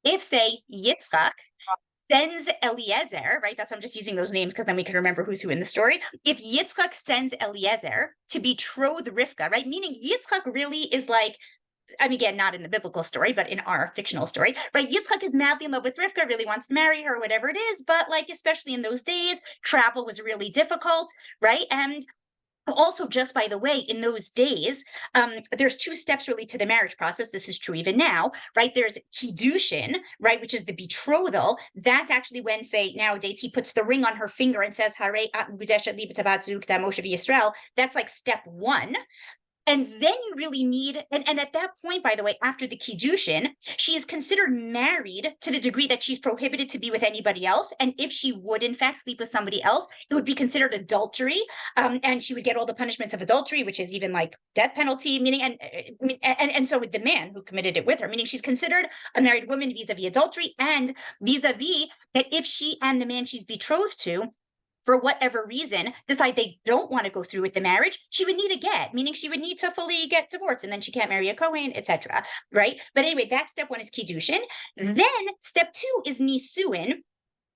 if, say, Yitzchak sends Eliezer, right? That's why I'm just using those names because then we can remember who's who in the story. If Yitzchak sends Eliezer to betroth Rivka, right? Meaning Yitzchak really is like, I mean, again, not in the biblical story, but in our fictional story, right? Yitzchak is madly in love with Rivka, really wants to marry her, whatever it is. But like, especially in those days, travel was really difficult, right? And also, just by the way, in those days, there's two steps really to the marriage process. This is true even now, right? There's Kiddushin, right, which is the betrothal. That's actually when, say, nowadays he puts the ring on her finger and says, "Harei at Midreshet Lindenbaum Yisrael." That's like step one. And then you really need, and at that point, by the way, after the Kiddushin, she is considered married to the degree that she's prohibited to be with anybody else. And if she would, in fact, sleep with somebody else, it would be considered adultery. And she would get all the punishments of adultery, which is even like death penalty, meaning, and so with the man who committed it with her, meaning she's considered a married woman vis-a-vis adultery and vis-a-vis that if she and the man she's betrothed to, for whatever reason, decide they don't want to go through with the marriage, she would need a get, meaning she would need to fully get divorced, and then she can't marry a Kohen, etc. Right? But anyway, that step one is Kiddushin. Then step two is Nisuin,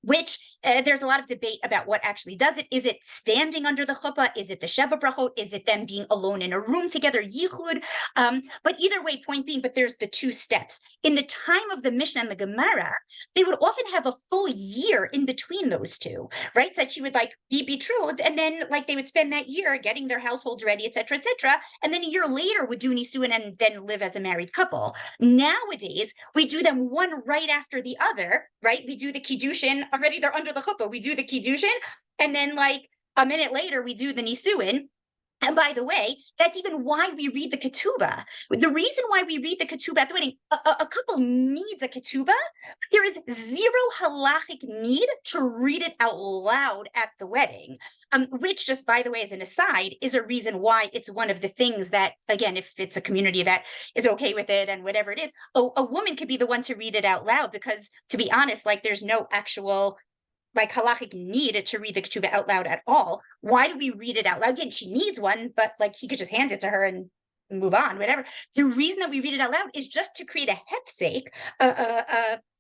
which there's a lot of debate about what actually does it. Is it standing under the chuppah? Is it the Sheva Brachot? Is it them being alone in a room together, yichud? But either way, point being, but there's the two steps. In the time of the Mishnah and the Gemara, they would often have a full year in between those two, right? So that she would like be betrothed, and then like they would spend that year getting their households ready, etc., etc., and then a year later would do nisuin and then live as a married couple. Nowadays, we do them one right after the other, right? We do the Kiddushin, already they're under the chuppah, we do the Kiddushin, and then like a minute later, we do the nisuin. And by the way, that's even why we read the ketubah. The reason why we read the ketubah at the wedding, a couple needs a ketubah, but there is zero halachic need to read it out loud at the wedding, which, just by the way, as an aside, is a reason why it's one of the things that, again, if it's a community that is okay with it and whatever it is, a woman could be the one to read it out loud because, to be honest, like there's no actual like halachic need to read the ketubah out loud at all. Why do we read it out loud? Again, she needs one, but like he could just hand it to her and move on, whatever. The reason that we read it out loud is just to create a hefsek,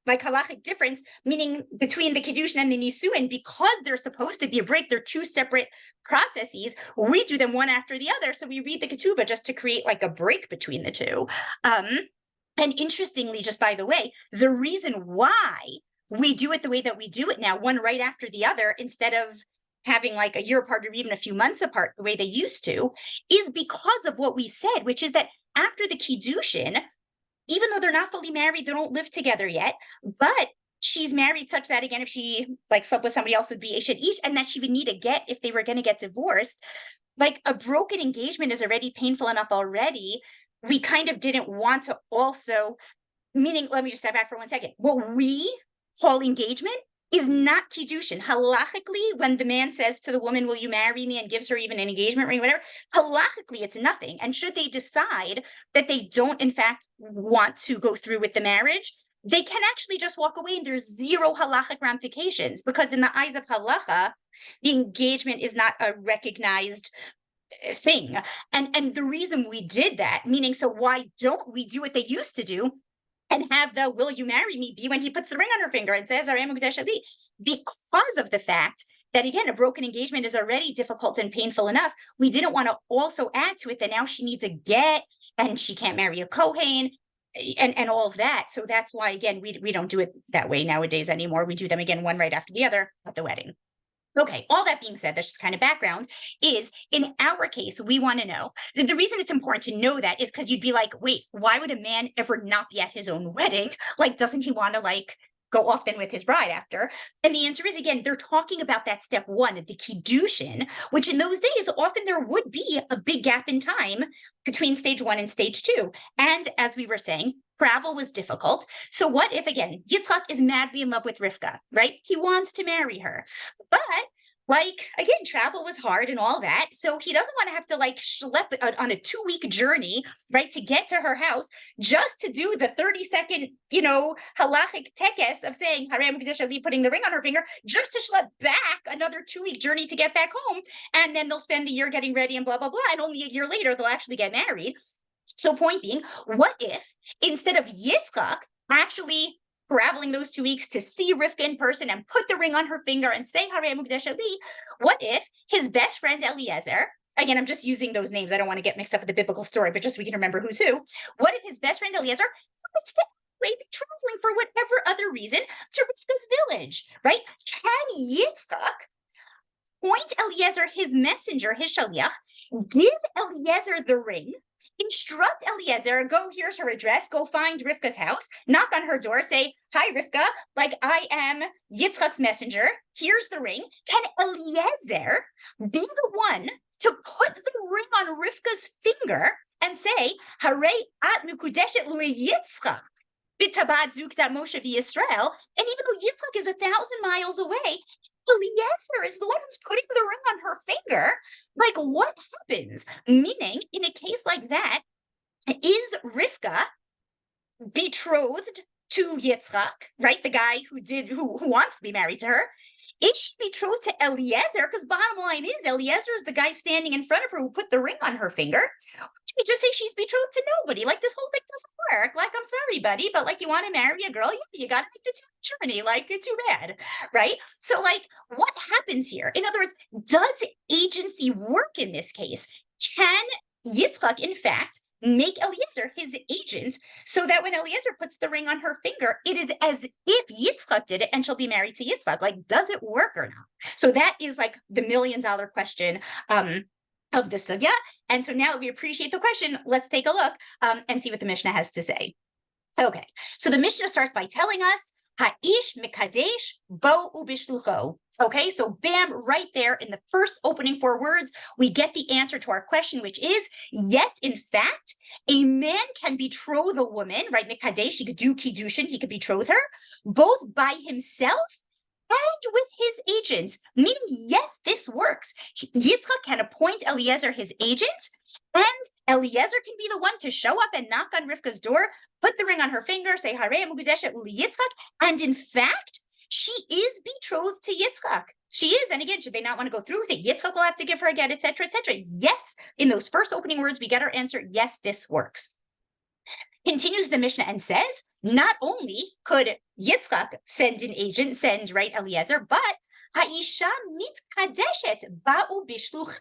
like halachic difference, meaning between the Kiddushin and the Nisuin, because they're supposed to be a break, they're two separate processes. We do them one after the other. So we read the ketubah just to create like a break between the two. And interestingly, just by the way, the reason why we do it the way that we do it now, one right after the other, instead of having like a year apart or even a few months apart, the way they used to, is because of what we said, which is that after the Kiddushin, even though they're not fully married, they don't live together yet, but she's married such that, again, if she like slept with somebody else, would be Eshet Ish, and that she would need a get if they were going to get divorced. Like a broken engagement is already painful enough already. We kind of didn't want to also, meaning, let me just step back for 1 second. What we call engagement is not Kiddushin. Halachically, when the man says to the woman, "Will you marry me?" and gives her even an engagement ring, whatever, halachically, it's nothing. And should they decide that they don't, in fact, want to go through with the marriage, they can actually just walk away and there's zero halachic ramifications, because in the eyes of halacha, the engagement is not a recognized thing. And the reason we did that, meaning, so why don't we do what they used to do and have the "will you marry me" be when he puts the ring on her finger and says, because of the fact that, again, a broken engagement is already difficult and painful enough. We didn't want to also add to it that now she needs a get and she can't marry a Kohen and all of that. So that's why, again, we don't do it that way nowadays anymore. We do them, again, one right after the other at the wedding. Okay, all that being said, that's just kind of background, is in our case, we want to know, the reason it's important to know that is because you'd be like, wait, why would a man ever not be at his own wedding? Like, doesn't he want to like go often with his bride after? And the answer is, again, they're talking about that step one of the Kiddushin, which in those days, often there would be a big gap in time between stage one and stage two. And as we were saying, travel was difficult. So what if, again, Yitzchak is madly in love with Rivka, right? He wants to marry her. But like, again, travel was hard and all that. So he doesn't want to have to like schlep on a 2-week journey, right, to get to her house just to do the 30-second, halachic tekes of saying, Harem Kedesh Ali, putting the ring on her finger, just to schlep back another 2-week journey to get back home. And then they'll spend the year getting ready and blah, blah, blah. And only a year later, they'll actually get married. So point being, what if instead of Yitzchak actually traveling those 2 weeks to see Rivka in person and put the ring on her finger and say Harei Mukdeshet Li, what if his best friend Eliezer, again, I'm just using those names, I don't want to get mixed up with the biblical story, but just so we can remember who's who, what if his best friend Eliezer happens to be traveling for whatever other reason to Rivka's village, right? Can Yitzchak point Eliezer, his messenger, his shaliach, give Eliezer the ring, instruct Eliezer, go, here's her address, go find Rivka's house, knock on her door, say, hi, Rivka, like I am Yitzchak's messenger, here's the ring. Can Eliezer be the one to put the ring on Rivka's finger and say, Harei at mukudeshet liYitzchak, b'tabad zukta Moshe v'Yisrael, and even though Yitzchak is 1,000 miles away, Eliezer is the one who's putting the ring on her finger. Like, what happens? Meaning, in a case like that, is Rivka betrothed to Yitzchak, right? The guy who wants to be married to her. Is she betrothed to Eliezer? Because bottom line is, Eliezer is the guy standing in front of her who put the ring on her finger. We just say she's betrothed to nobody. Like, this whole thing doesn't work. Like, I'm sorry, buddy, but like, you want to marry a girl, you got to make the journey. Like, it's too bad, right? So, like, what happens here? In other words, does agency work in this case? Can Yitzchak, in fact, make Eliezer his agent so that when Eliezer puts the ring on her finger, it is as if Yitzchak did it and she'll be married to Yitzchak? Like, does it work or not? So that is like the $1 million question of the Sugyot. And so now that we appreciate the question, let's take a look and see what the Mishnah has to say. Okay, so the Mishnah starts by telling us, Ha'ish mikadesh bo ubishlucho. Okay, so bam, right there in the first opening 4 words, we get the answer to our question, which is, yes, in fact, a man can betroth a woman, right? Mikadesh, he could do Kiddushin, he could betroth her, both by himself and with his agent. Meaning, yes, this works. Yitzchak can appoint Eliezer his agent, and Eliezer can be the one to show up and knock on Rivka's door, put the ring on her finger, say, Harei mukudeshet liYitzchak, and in fact, she is betrothed to Yitzchak. She is, and again, should they not want to go through with it, Yitzchak will have to give her a get, etc., etc. Yes, in those first opening words, we get our answer, yes, this works. Continues the Mishnah and says, not only could Yitzchak send an agent, right, Eliezer, but Ha'isha mitkadeshet ba'u bishluch.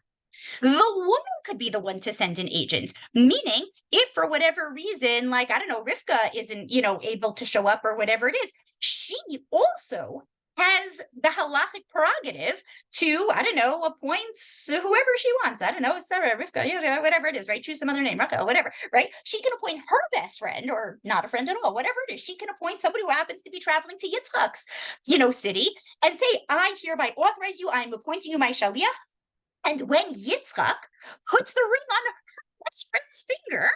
The woman could be the one to send an agent, meaning if for whatever reason, like, I don't know, Rivka isn't, able to show up or whatever it is, she also has the halachic prerogative to, I don't know, appoint whoever she wants. I don't know, Sarah, Rivka, whatever it is, right? Choose some other name, Rachel, whatever, right? She can appoint her best friend or not a friend at all, whatever it is. She can appoint somebody who happens to be traveling to Yitzchak's, city and say, I hereby authorize you, I'm appointing you my shaliach. And when Yitzchak puts the ring on her best friend's finger,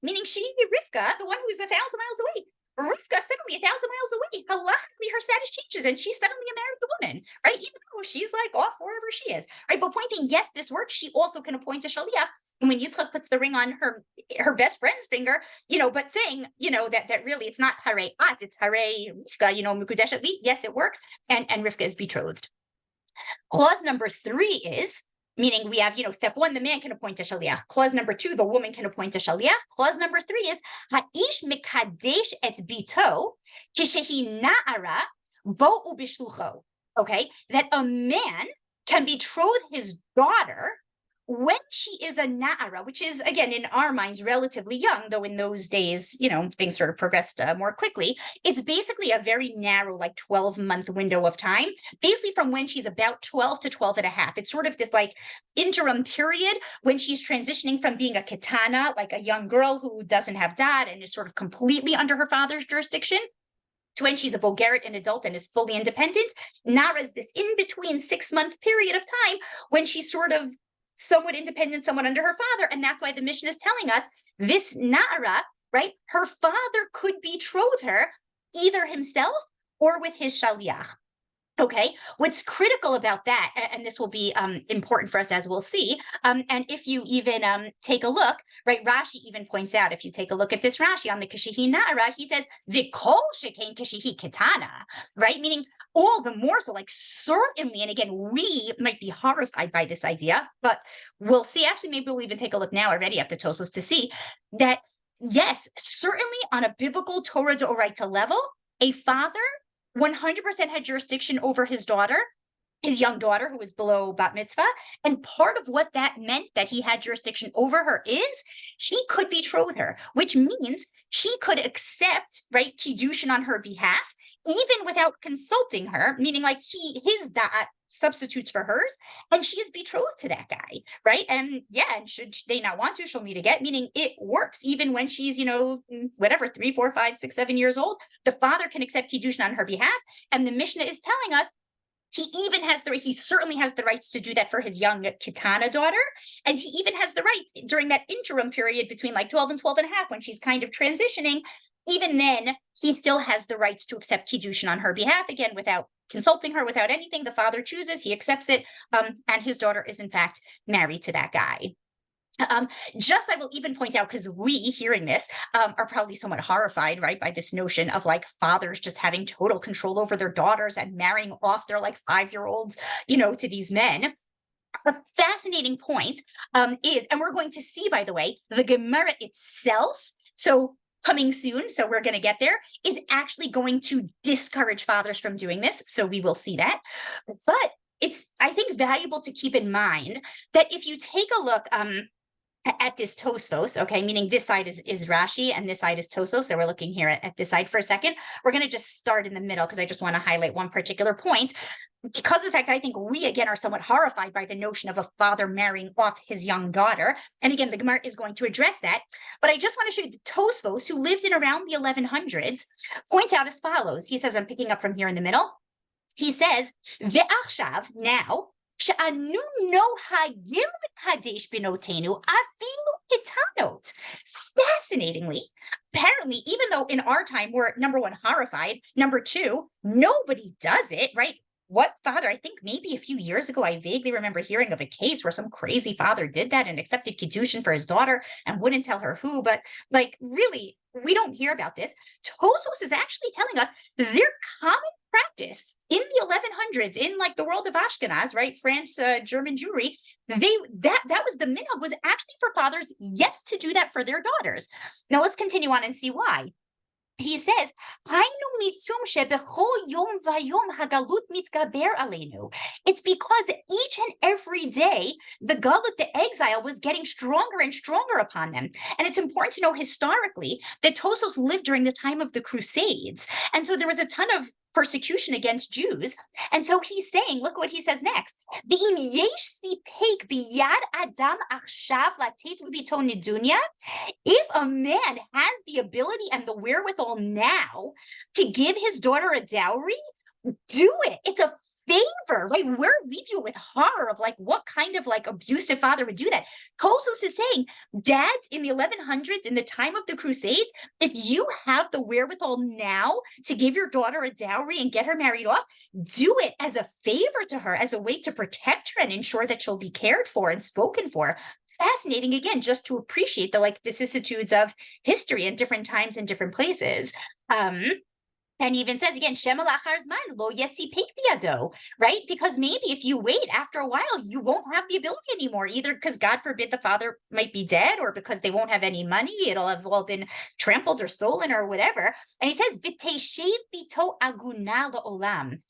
meaning she, Rivka, the one who's 1,000 miles away, Rivka suddenly 1,000 miles away, halachically her status changes and she's suddenly a married woman, right? Even though she's like off wherever she is, right? But pointing, yes, this works, she also can appoint a shaliach. And when Yitzchak puts the ring on her best friend's finger, but saying, that really it's not Harei at, it's Harei Rivka, Mukudeshet Li, yes, it works. And Rivka is betrothed. Clause number 3 is, meaning we have, step 1, the man can appoint a shaliach. Clause number 2, the woman can appoint a shaliach. Clause number 3 is, Ha'ish mikadesh et bito kishehi na'ara bo ubishlucho. Okay, that a man can betroth his daughter when she is a na'ara, which is, again, in our minds, relatively young, though in those days, things sort of progressed more quickly. It's basically a very narrow, like 12-month window of time, basically from when she's about 12 to 12 and a half. It's sort of this like interim period when she's transitioning from being a ketana, like a young girl who doesn't have dad and is sort of completely under her father's jurisdiction, to when she's a bogeret, an adult, and is fully independent. Nara is this in-between 6-month period of time when she's sort of somewhat independent, somewhat under her father. And that's why the Mishnah is telling us this Na'ara, right? Her father could betroth her either himself or with his shaliach. Okay, what's critical about that, and this will be important for us as we'll see, and if you even take a look, right, Rashi even points out, if you take a look at this Rashi on the Kashihi Na'ara, he says, V'kol shekain Kashihi Ketana, right, meaning all the more so, like certainly, and again, we might be horrified by this idea, but we'll see, actually, maybe we'll even take a look now already at the Tosos to see that yes, certainly on a biblical Torah d'oraita level, a father 100% had jurisdiction over his daughter, his young daughter who was below bat mitzvah. And part of what that meant that he had jurisdiction over her is he could betroth her, which means she could accept, right, Kiddushin on her behalf, even without consulting her, meaning like his da'at substitutes for hers, and she is betrothed to that guy, right? And yeah, and should they not want to, she'll need a get, meaning it works even when she's, whatever, 3, 4, 5, 6, 7 years old. The father can accept Kiddushin on her behalf, and the Mishnah is telling us he certainly has the rights to do that for his young Kitana daughter. And he even has the rights during that interim period between like 12 and 12 and a half when she's kind of transitioning. Even then, he still has the rights to accept Kiddushin on her behalf, again, without consulting her, without anything. The father chooses, he accepts it, and his daughter is in fact married to that guy. I will even point out, because we hearing this are probably somewhat horrified, right, by this notion of like fathers just having total control over their daughters and marrying off their like 5-year-olds, to these men. A fascinating point is, and we're going to see, by the way, the Gemara itself, so coming soon, so we're going to get there, is actually going to discourage fathers from doing this. So we will see that. But it's, I think, valuable to keep in mind that if you take a look at this Tosfos, okay, meaning this side is Rashi and this side is Tosfos. So we're looking here at this side for a second. We're going to just start in the middle because I just want to highlight one particular point, because of the fact that I think we, again, are somewhat horrified by the notion of a father marrying off his young daughter. And again, the Gemara is going to address that. But I just want to show you the Tosfos, who lived in around the 1100s, points out as follows. He says, I'm picking up from here in the middle. He says, Ve'achshav, now, שאנו נוהגים לקדש בנותינו אפילו קטנות. Fascinatingly, apparently, even though in our time we're, number one, horrified, number two, nobody does it, right? What father? I think maybe a few years ago, I vaguely remember hearing of a case where some crazy father did that and accepted Kiddushin for his daughter and wouldn't tell her who, but like really, we don't hear about this. Tosfos is actually telling us their common practice in the 1100s, in like the world of Ashkenaz, right, France, German Jewry, that was the minhag, was actually for fathers, yes, to do that for their daughters. Now let's continue on and see why. He says, it's because each and every day, the galut, the exile, was getting stronger and stronger upon them. And it's important to know historically that Tosfos lived during the time of the Crusades. And so there was a ton of persecution against Jews. And so he's saying, look what he says next. If a man has the ability and the wherewithal now to give his daughter a dowry, do it. It's a favor, right? We view with horror of like what kind of like abusive father would do that. Tosfos is saying, dads in the 1100s, in the time of the Crusades, if you have the wherewithal now to give your daughter a dowry and get her married off, do it as a favor to her, as a way to protect her and ensure that she'll be cared for and spoken for. Fascinating, again, just to appreciate the like vicissitudes of history and different times and different places. And even says again, lo yesipek, right? Because maybe if you wait, after a while, you won't have the ability anymore, either because God forbid the father might be dead, or because they won't have any money, it'll have all been trampled or stolen or whatever. And he says, v'teishev bito aguna la'olam.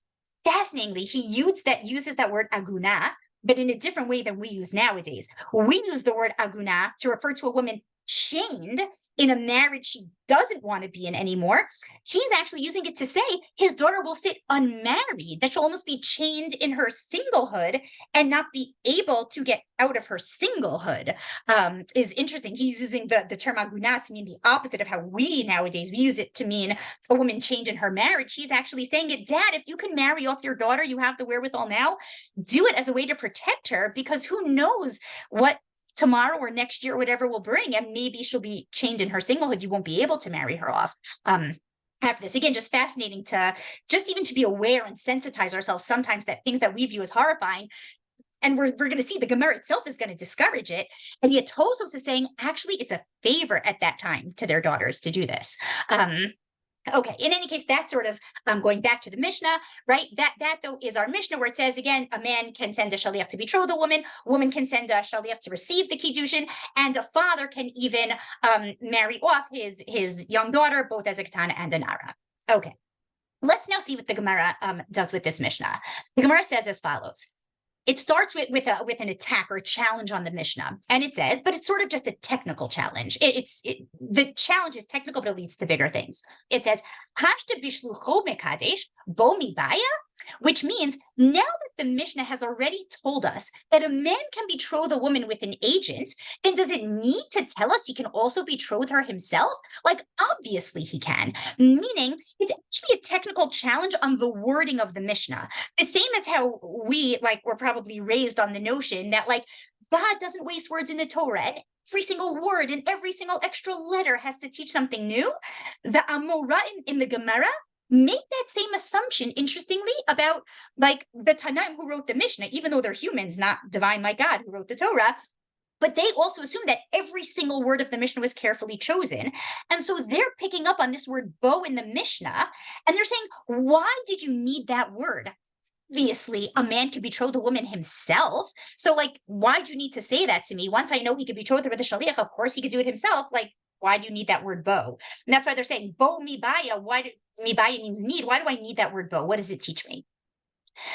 Fascinatingly, he uses that word aguna, but in a different way than we use nowadays. We use the word aguna to refer to a woman chained in a marriage she doesn't want to be in anymore. She's actually using it to say his daughter will sit unmarried, that she'll almost be chained in her singlehood and not be able to get out of her singlehood. Is interesting. He's using the term aguna to mean the opposite of how we nowadays, we use it to mean a woman chained in her marriage. She's actually saying it, Dad, if you can marry off your daughter, you have the wherewithal now, do it as a way to protect her, because who knows what tomorrow or next year, whatever will bring, and maybe she'll be chained in her singlehood. You won't be able to marry her off. After this, again, just fascinating to just even to be aware and sensitize ourselves sometimes that things that we view as horrifying, and we're going to see the Gemara itself is going to discourage it. And yet Tosfos is saying, actually, it's a favor at that time to their daughters to do this. Okay, in any case, that's sort of going back to the Mishnah, right? That though is our Mishnah, where it says again, a man can send a shaliach to betroth a woman can send a shaliach to receive the kiddushin, and a father can even marry off his young daughter, both as a ketana and a nara. Okay, let's now see what the Gemara does with this Mishnah. The Gemara says as follows. It starts with an attack or a challenge on the Mishnah, and it says, but it's sort of just a technical challenge. The challenge is technical, but it leads to bigger things. It says, "Hashta bishlucho mekadesh bo mibaya," which means now that the Mishnah has already told us that a man can betroth a woman with an agent, then does it need to tell us he can also betroth her himself? Like, obviously he can, meaning it's actually a technical challenge on the wording of the Mishnah. The same as how we, were probably raised on the notion that, God doesn't waste words in the Torah, and every single word and every single extra letter has to teach something new. The Amora in the Gemara make that same assumption, interestingly, about the Tanaim who wrote the Mishnah, even though they're humans, not divine like God who wrote the Torah. But they also assume that every single word of the Mishnah was carefully chosen. And so they're picking up on this word bo in the Mishnah, and they're saying, why did you need that word? Obviously, a man could betroth a woman himself. So, why do you need to say that to me? Once I know he could betroth her with a shaliach, of course he could do it himself. Why do you need that word bo? And that's why they're saying bo mibaya. Mibaya means need. Why do I need that word bo? What does it teach me?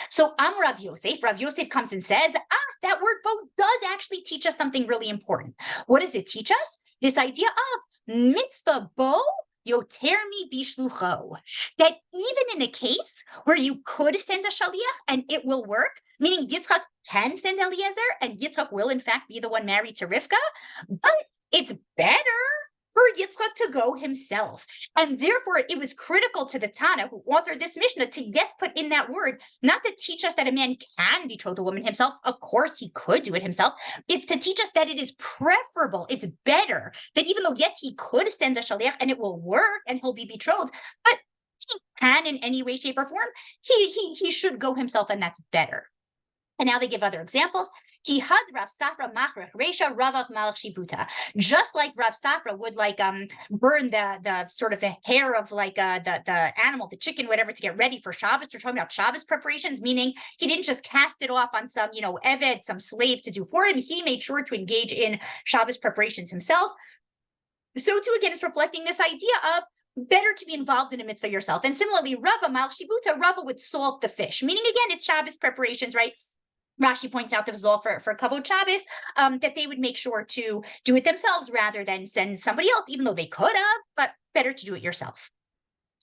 So Rav Yosef comes and says, that word bo does actually teach us something really important. What does it teach us? This idea of mitzvah bo yotermi bishlucho, that even in a case where you could send a shaliach and it will work, meaning Yitzchak can send Eliezer and Yitzchak will in fact be the one married to Rivka, but it's better for Yitzchak to go himself. And therefore, it was critical to the Tana who authored this Mishnah to put in that word, not to teach us that a man can betroth a woman himself. Of course, he could do it himself. It's to teach us that it is preferable. It's better that even though, yes, he could send a shaliach and it will work and he'll be betrothed, but he can in any way, shape, or form, he should go himself, and that's better. And now they give other examples. Just like Rav Safra would burn the sort of the hair of the animal, the chicken, whatever, to get ready for Shabbos. They're talking about Shabbos preparations, meaning he didn't just cast it off on some, eved, some slave to do for him. He made sure to engage in Shabbos preparations himself. So too, again, it's reflecting this idea of better to be involved in a mitzvah yourself. And similarly, Rava would salt the fish, meaning, again, it's Shabbos preparations, right? Rashi points out this was all for Kavod Shabbos, that they would make sure to do it themselves rather than send somebody else, even though they could have, but better to do it yourself.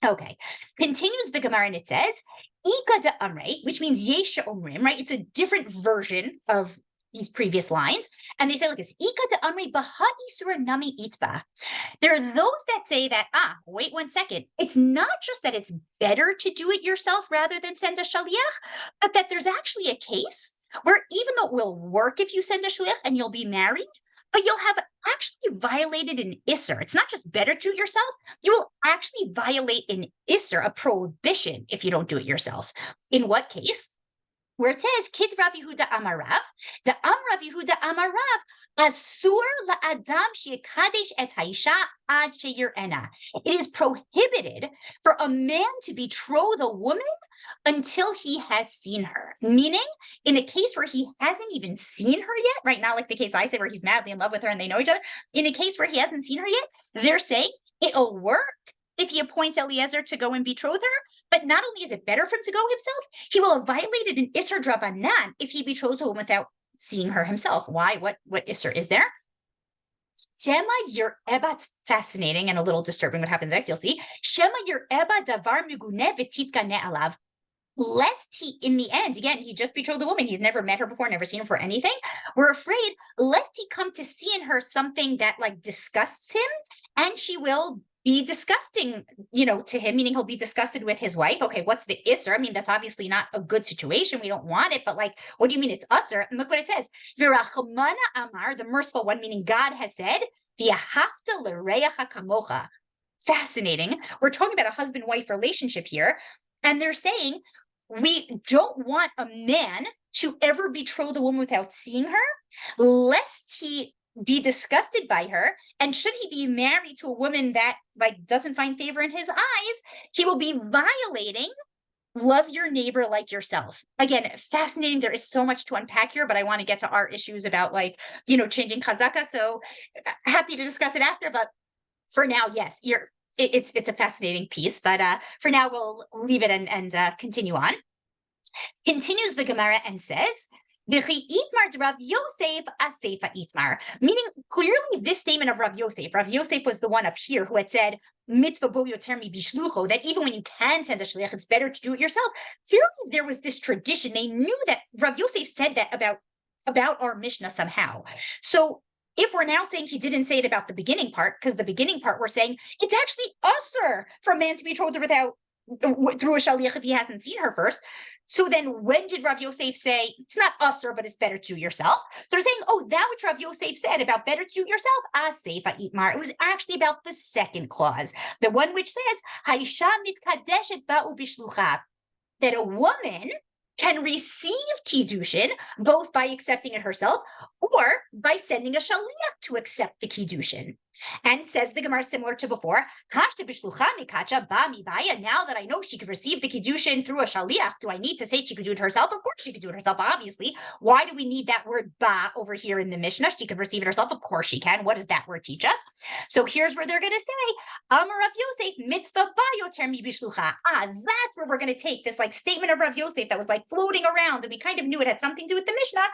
Okay, continues the Gemara, and it says, Ika de Amre, which means Yesha Omrim, right? It's a different version of these previous lines. And they say like this, Ika de Amre Baha Isura Nami Itba. There are those that say that, wait 1 second. It's not just that it's better to do it yourself rather than send a shaliach, but that there's actually a case where even though it will work if you send a shaliach and you'll be married, but you'll have actually violated an isser. It's not just better to do it yourself. You will actually violate an isser, a prohibition, if you don't do it yourself. In what case? Where it says, Kid Rav Yehuda Amarav, the Rav Yehuda Amarav, Asur la'adam she'kadesh et ha'isha ad she'yir'ena. It is prohibited for a man to betroth a woman until he has seen her. Meaning, in a case where he hasn't even seen her yet, right? Not like the case I say where he's madly in love with her and they know each other. In a case where he hasn't seen her yet, they're saying it'll work if he appoints Eliezer to go and betroth her, but not only is it better for him to go himself, he will have violated an Isser Drabanan if he betroths a woman without seeing her himself. Why? What Isser is there? Shema Yer Eba, fascinating and a little disturbing what happens next, you'll see. Shema Yer Eba Davar Mugune V'titzka Ne'alav. Lest he, in the end, again, he just betrothed a woman. He's never met her before, never seen her for anything. We're afraid, lest he come to see in her something that disgusts him, and she will be disgusting, to him, meaning he'll be disgusted with his wife. Okay, what's the isser? I mean, that's obviously not a good situation. We don't want it, but what do you mean it's usser? And look what it says. Virachmana Amar, the merciful one, meaning God has said, V'ahavta l'reacha kamocha. Fascinating. We're talking about a husband-wife relationship here, and they're saying, we don't want a man to ever betroth a woman without seeing her, lest he be disgusted by her. And should he be married to a woman that like doesn't find favor in his eyes, he will be violating love your neighbor like yourself. Again, fascinating. There is so much to unpack here, but I want to get to our issues about like, changing chazaka. So happy to discuss it after, but for now, yes, it's a fascinating piece, but for now we'll leave it and continue on. Continues the Gemara and says, Rav Yosef Asefa Itmar. Meaning, clearly, this statement of Rav Yosef was the one up here who had said, mitzvah bo yoter mi bishlucho, that even when you can send a shliach, it's better to do it yourself. Clearly, there was this tradition. They knew that Rav Yosef said that about our Mishnah somehow. So if we're now saying he didn't say it about the beginning part, because the beginning part we're saying it's actually usher for a man to be betrothed through a shaliach if he hasn't seen her first. So then when did Rav Yosef say, it's not usher, but it's better to do yourself? So they're saying, oh, that which Rav Yosef said about better to do yourself, Asefa Itmar. It was actually about the second clause, the one which says, Haisha mitkadeshet ba'u bishlucha, that a woman can receive Kiddushin both by accepting it herself or by sending a shaliach to accept the Kiddushin. And says the Gemara similar to before, now that I know she could receive the Kiddushin through a shaliach, do I need to say she could do it herself? Of course she could do it herself, obviously. Why do we need that word ba over here in the Mishnah? She could receive it herself. Of course she can. What does that word teach us? So here's where they're going to say, Amar Rav Yosef, mitzvah ba yoter mi bishlucha. That's where we're going to take this like statement of Rav Yosef that was like floating around and we kind of knew it had something to do with the Mishnah.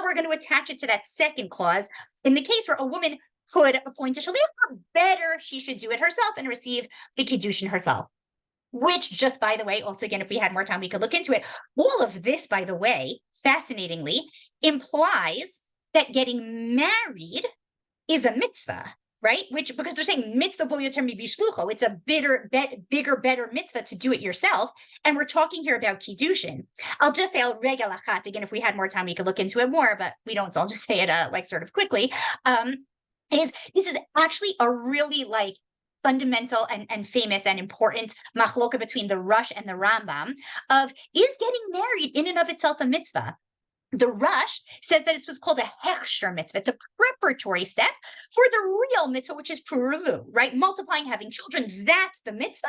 We're going to attach it to that second clause in the case where a woman could appoint a shaliach, better she should do it herself and receive the Kiddushin herself. Which, just by the way, also again, if we had more time, we could look into it. All of this, by the way, fascinatingly, implies that getting married is a mitzvah, right? Which, because they're saying mitzvah bo yoter mi bishlucho, it's a bigger, better mitzvah to do it yourself. And we're talking here about Kiddushin. I'll just say al regel achat. Again, if we had more time, we could look into it more, but we don't. So I'll just say it like sort of quickly. This is actually a really like fundamental and famous and important machloka between the Rush and the Rambam of, is getting married in and of itself a mitzvah? The Rush says that it's what's called a hechsher mitzvah. It's a preparatory step for the real mitzvah, which is puravu, right? Multiplying, having children, that's the mitzvah.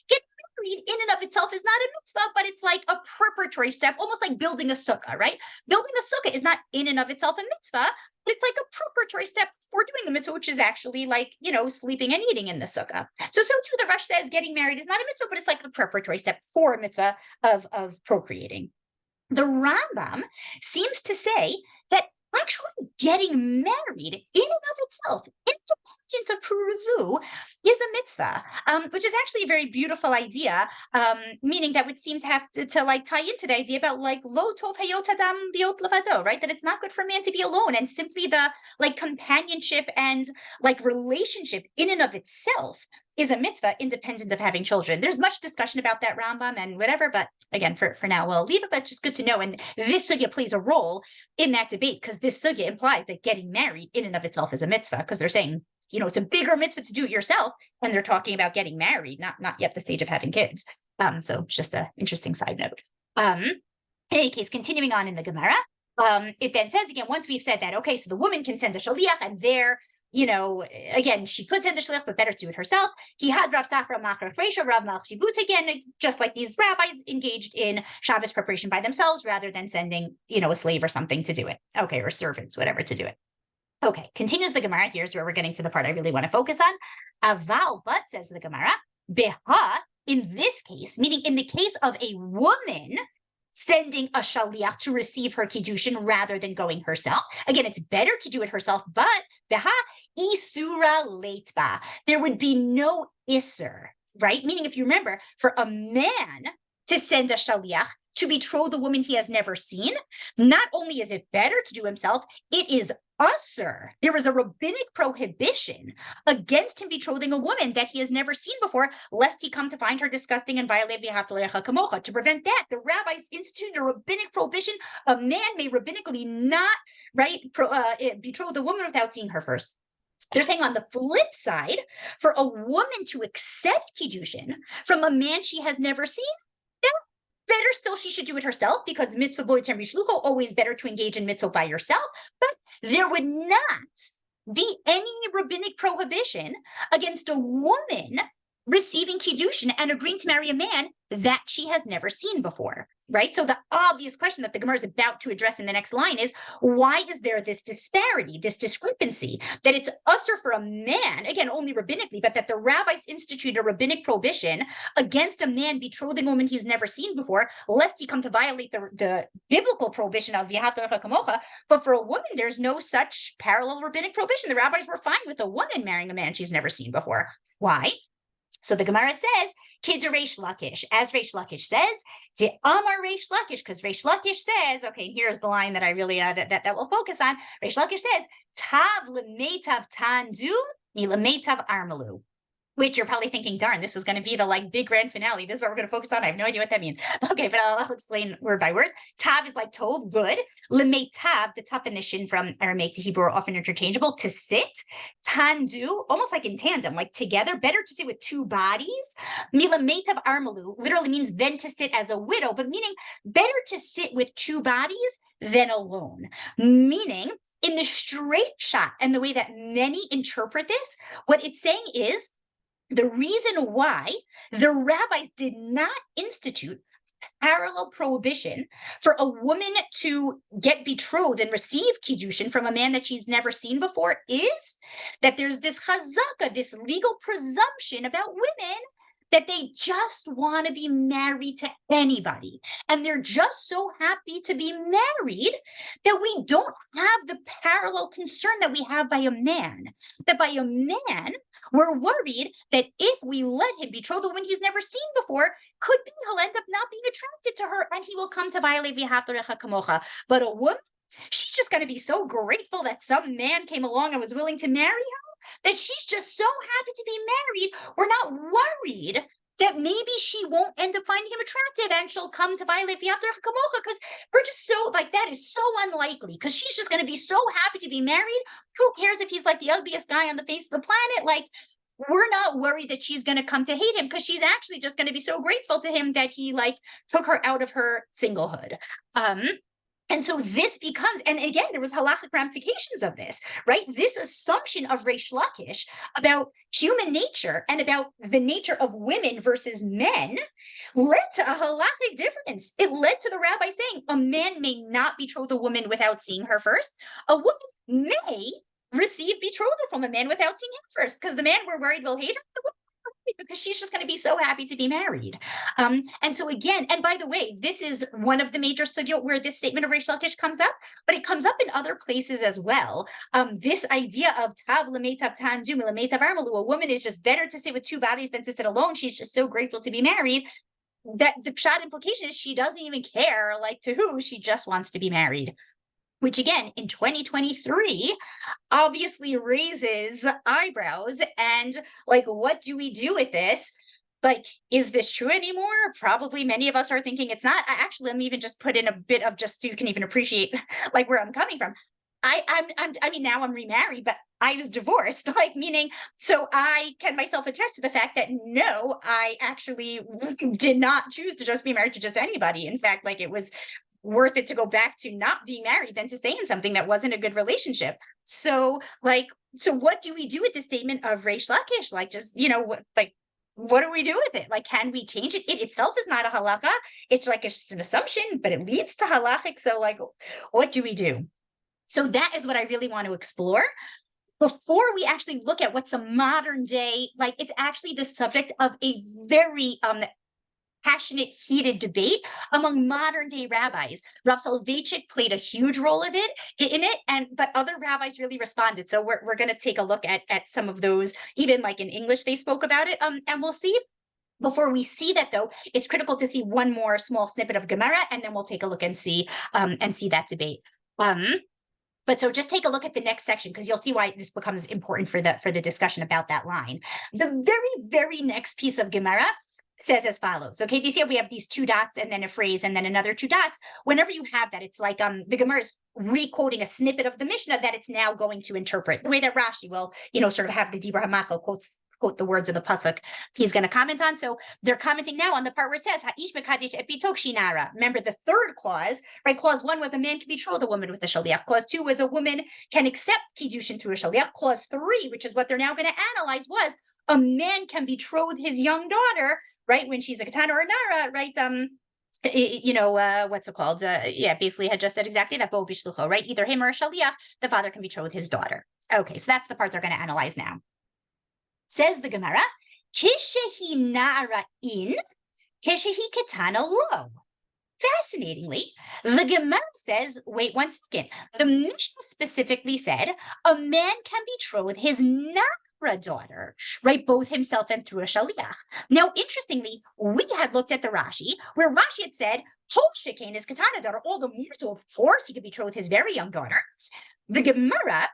Getting married in and of itself is not a mitzvah, but it's like a preparatory step, almost like building a sukkah, right? Building a sukkah is not in and of itself a mitzvah, but it's like a preparatory step for doing the mitzvah, which is actually like, sleeping and eating in the sukkah. So too, the Rush says getting married is not a mitzvah, but it's like a preparatory step for a mitzvah of procreating. The Rambam seems to say that actually getting married in and of itself, independent of puravu, is a mitzvah, which is actually a very beautiful idea, meaning that would seem to have to like tie into the idea about like lo tov hayot adam liot levado, right? That it's not good for a man to be alone, and simply the like companionship and like relationship in and of itself is a mitzvah independent of having children. There's much discussion about that Rambam and whatever, but again, for now, we'll leave it, but just good to know. And this sugya plays a role in that debate because this sugya implies that getting married in and of itself is a mitzvah, because they're saying, it's a bigger mitzvah to do it yourself when they're talking about getting married, not yet the stage of having kids. So just an interesting side note. In any case, continuing on in the Gemara, it then says again, once we've said that, okay, so the woman can send a shaliach and there, again, she could send a shliach, but better to do it herself. He had Rav Safra Machar Chreisha, Rav Malch Shibut, again, just like these rabbis engaged in Shabbos preparation by themselves rather than sending, a slave or something to do it. Okay, or servants, whatever, to do it. Okay, continues the Gemara. Here's where we're getting to the part I really want to focus on. Aval, but, says the Gemara, beha, in this case, meaning in the case of a woman sending a shaliach to receive her kiddushin rather than going herself. Again, it's better to do it herself, but beha isura leitba. There would be no isur, right? Meaning, if you remember, for a man to send a shaliach to betroth the woman he has never seen, not only is it better to do himself, it is usur. There is a rabbinic prohibition against him betrothing a woman that he has never seen before, lest he come to find her disgusting and violate v'ahavta l'reacha kamocha. To prevent that, the rabbis instituted a rabbinic prohibition. A man may rabbinically not, betroth a woman without seeing her first. They're saying on the flip side, for a woman to accept kiddushin from a man she has never seen, better still, she should do it herself, because mitzvah bo yoter mi bishlucho, always better to engage in mitzvah by yourself. But there would not be any rabbinic prohibition against a woman receiving Kiddushin and agreeing to marry a man that she has never seen before, right? So the obvious question that the Gemara is about to address in the next line is, why is there this disparity, this discrepancy, that it's usher for a man, again, only rabbinically, but that the rabbis institute a rabbinic prohibition against a man betrothing a woman he's never seen before, lest he come to violate the biblical prohibition of v'ahavta l'recha kamocha. But for a woman, there's no such parallel rabbinic prohibition. The rabbis were fine with a woman marrying a man she's never seen before. Why? So the Gemara says, Kidder Reish Lakish, as Reish Lakish says, De Amar Reish Lakish, because Reish Lakish says, okay, here's the line that I really that we'll focus on. Reish Lakish says, Tav lemeitav tandu, mi lemeitav armalu. Which you're probably thinking, darn, this was going to be the like big grand finale. This is what we're going to focus on. I have no idea what that means. Okay, but I'll explain word by word. Tav is like tov, good. Lemeitav, the tough and the shin from Aramaic to Hebrew are often interchangeable. To sit. Tandu, almost like in tandem, like together. Better to sit with two bodies. Milameitav armalu literally means then to sit as a widow, but meaning better to sit with two bodies than alone. Meaning, in the straight shot and the way that many interpret this, what it's saying is, the reason why the rabbis did not institute parallel prohibition for a woman to get betrothed and receive Kiddushin from a man that she's never seen before is that there's this chazakot, this legal presumption about women that they just want to be married to anybody. And they're just so happy to be married that we don't have the parallel concern that we have by a man. That by a man, we're worried that if we let him betroth a woman he's never seen before, could be he'll end up not being attracted to her and he will come to violate v'ahavta l'recha kamocha. But a woman, she's just going to be so grateful that some man came along and was willing to marry her, that she's just so happy to be married. We're not worried that maybe she won't end up finding him attractive and she'll come to violate v'ahavta l'recha kamocha, because we're just so, like, that is so unlikely, because she's just going to be so happy to be married. Who cares if he's like the ugliest guy on the face of the planet? Like, we're not worried that she's going to come to hate him, because she's actually just going to be so grateful to him that he like took her out of her singlehood. And so this becomes, and again, there was halachic ramifications of this, right? This assumption of Reish Lakish about human nature and about the nature of women versus men led to a halachic difference. It led to the rabbi saying a man may not betroth a woman without seeing her first. A woman may receive betrothal from a man without seeing him first, because the man we're worried will hate her, the woman because she's just going to be so happy to be married. And so again, and by the way, this is one of the major sugyot where this statement of Reish Lakish comes up, but it comes up in other places as well. This idea of tav lemeitav tandu lemeitav armalu, a woman is just better to sit with two bodies than to sit alone. She's just so grateful to be married. That the pshat implication is she doesn't even care like to who, she just wants to be married. Which again, in 2023, obviously raises eyebrows and like, what do we do with this? Like, is this true anymore? Probably many of us are thinking it's not. Actually, let me even just put in a bit of just so you can even appreciate like where I'm coming from. I mean, now I'm remarried, but I was divorced, like meaning, so I can myself attest to the fact that no, I actually did not choose to just be married to just anybody. In fact, like it was worth it to go back to not being married than to stay in something that wasn't a good relationship. So like, so what do we do with the statement of Reish Lakish? Like, just, you know, what do we do with it? Like, can we change it? It itself is not a halakha. It's like just an assumption, but it leads to halachic. So like, what do we do? So that is what I really want to explore. Before we actually look at what's a modern day, like it's actually the subject of a very passionate, heated debate among modern day rabbis. Rav Soloveitchik played a huge role in it, but other rabbis really responded. So we're going to take a look at some of those, even like in English, they spoke about it, and we'll see. Before we see that, though, it's critical to see one more small snippet of Gemara, and then we'll take a look and see that debate. But so just take a look at the next section, because you'll see why this becomes important for the discussion about that line. The very, very next piece of Gemara says as follows. Okay, do you see how we have these two dots and then a phrase and then another two dots? Whenever you have that, it's like the Gemara is re-quoting a snippet of the Mishnah that it's now going to interpret. The way that Rashi will, sort of have the Dibra Hamachal quotes quote the words of the pasuk he's going to comment on. So they're commenting now on the part where it says, Ha'ish mekadesh et bito shinara. Remember the third clause, right? Clause 1 was a man can betroth a woman with a shaliach. Clause 2 was a woman can accept kiddushin through a shaliach. Clause 3, which is what they're now going to analyze, was a man can betroth his young daughter, right, when she's a katana or a nara, right? What's it called? Basically had just said exactly that, bo bishlucho, right? Either him or a shaliach, the father can betroth his daughter. Okay, so that's the part they're going to analyze now. Says the Gemara, kishehi nara in, kishehi katana lo. Fascinatingly, the Gemara says, wait one second, the Mishnah specifically said a man can betroth his nara daughter, right? Both himself and through a shaliach. Now, interestingly, we had looked at the Rashi, where Rashi had said, Hol shekain his katana daughter, all the more so, of course, he could betroth his very young daughter. The Gemara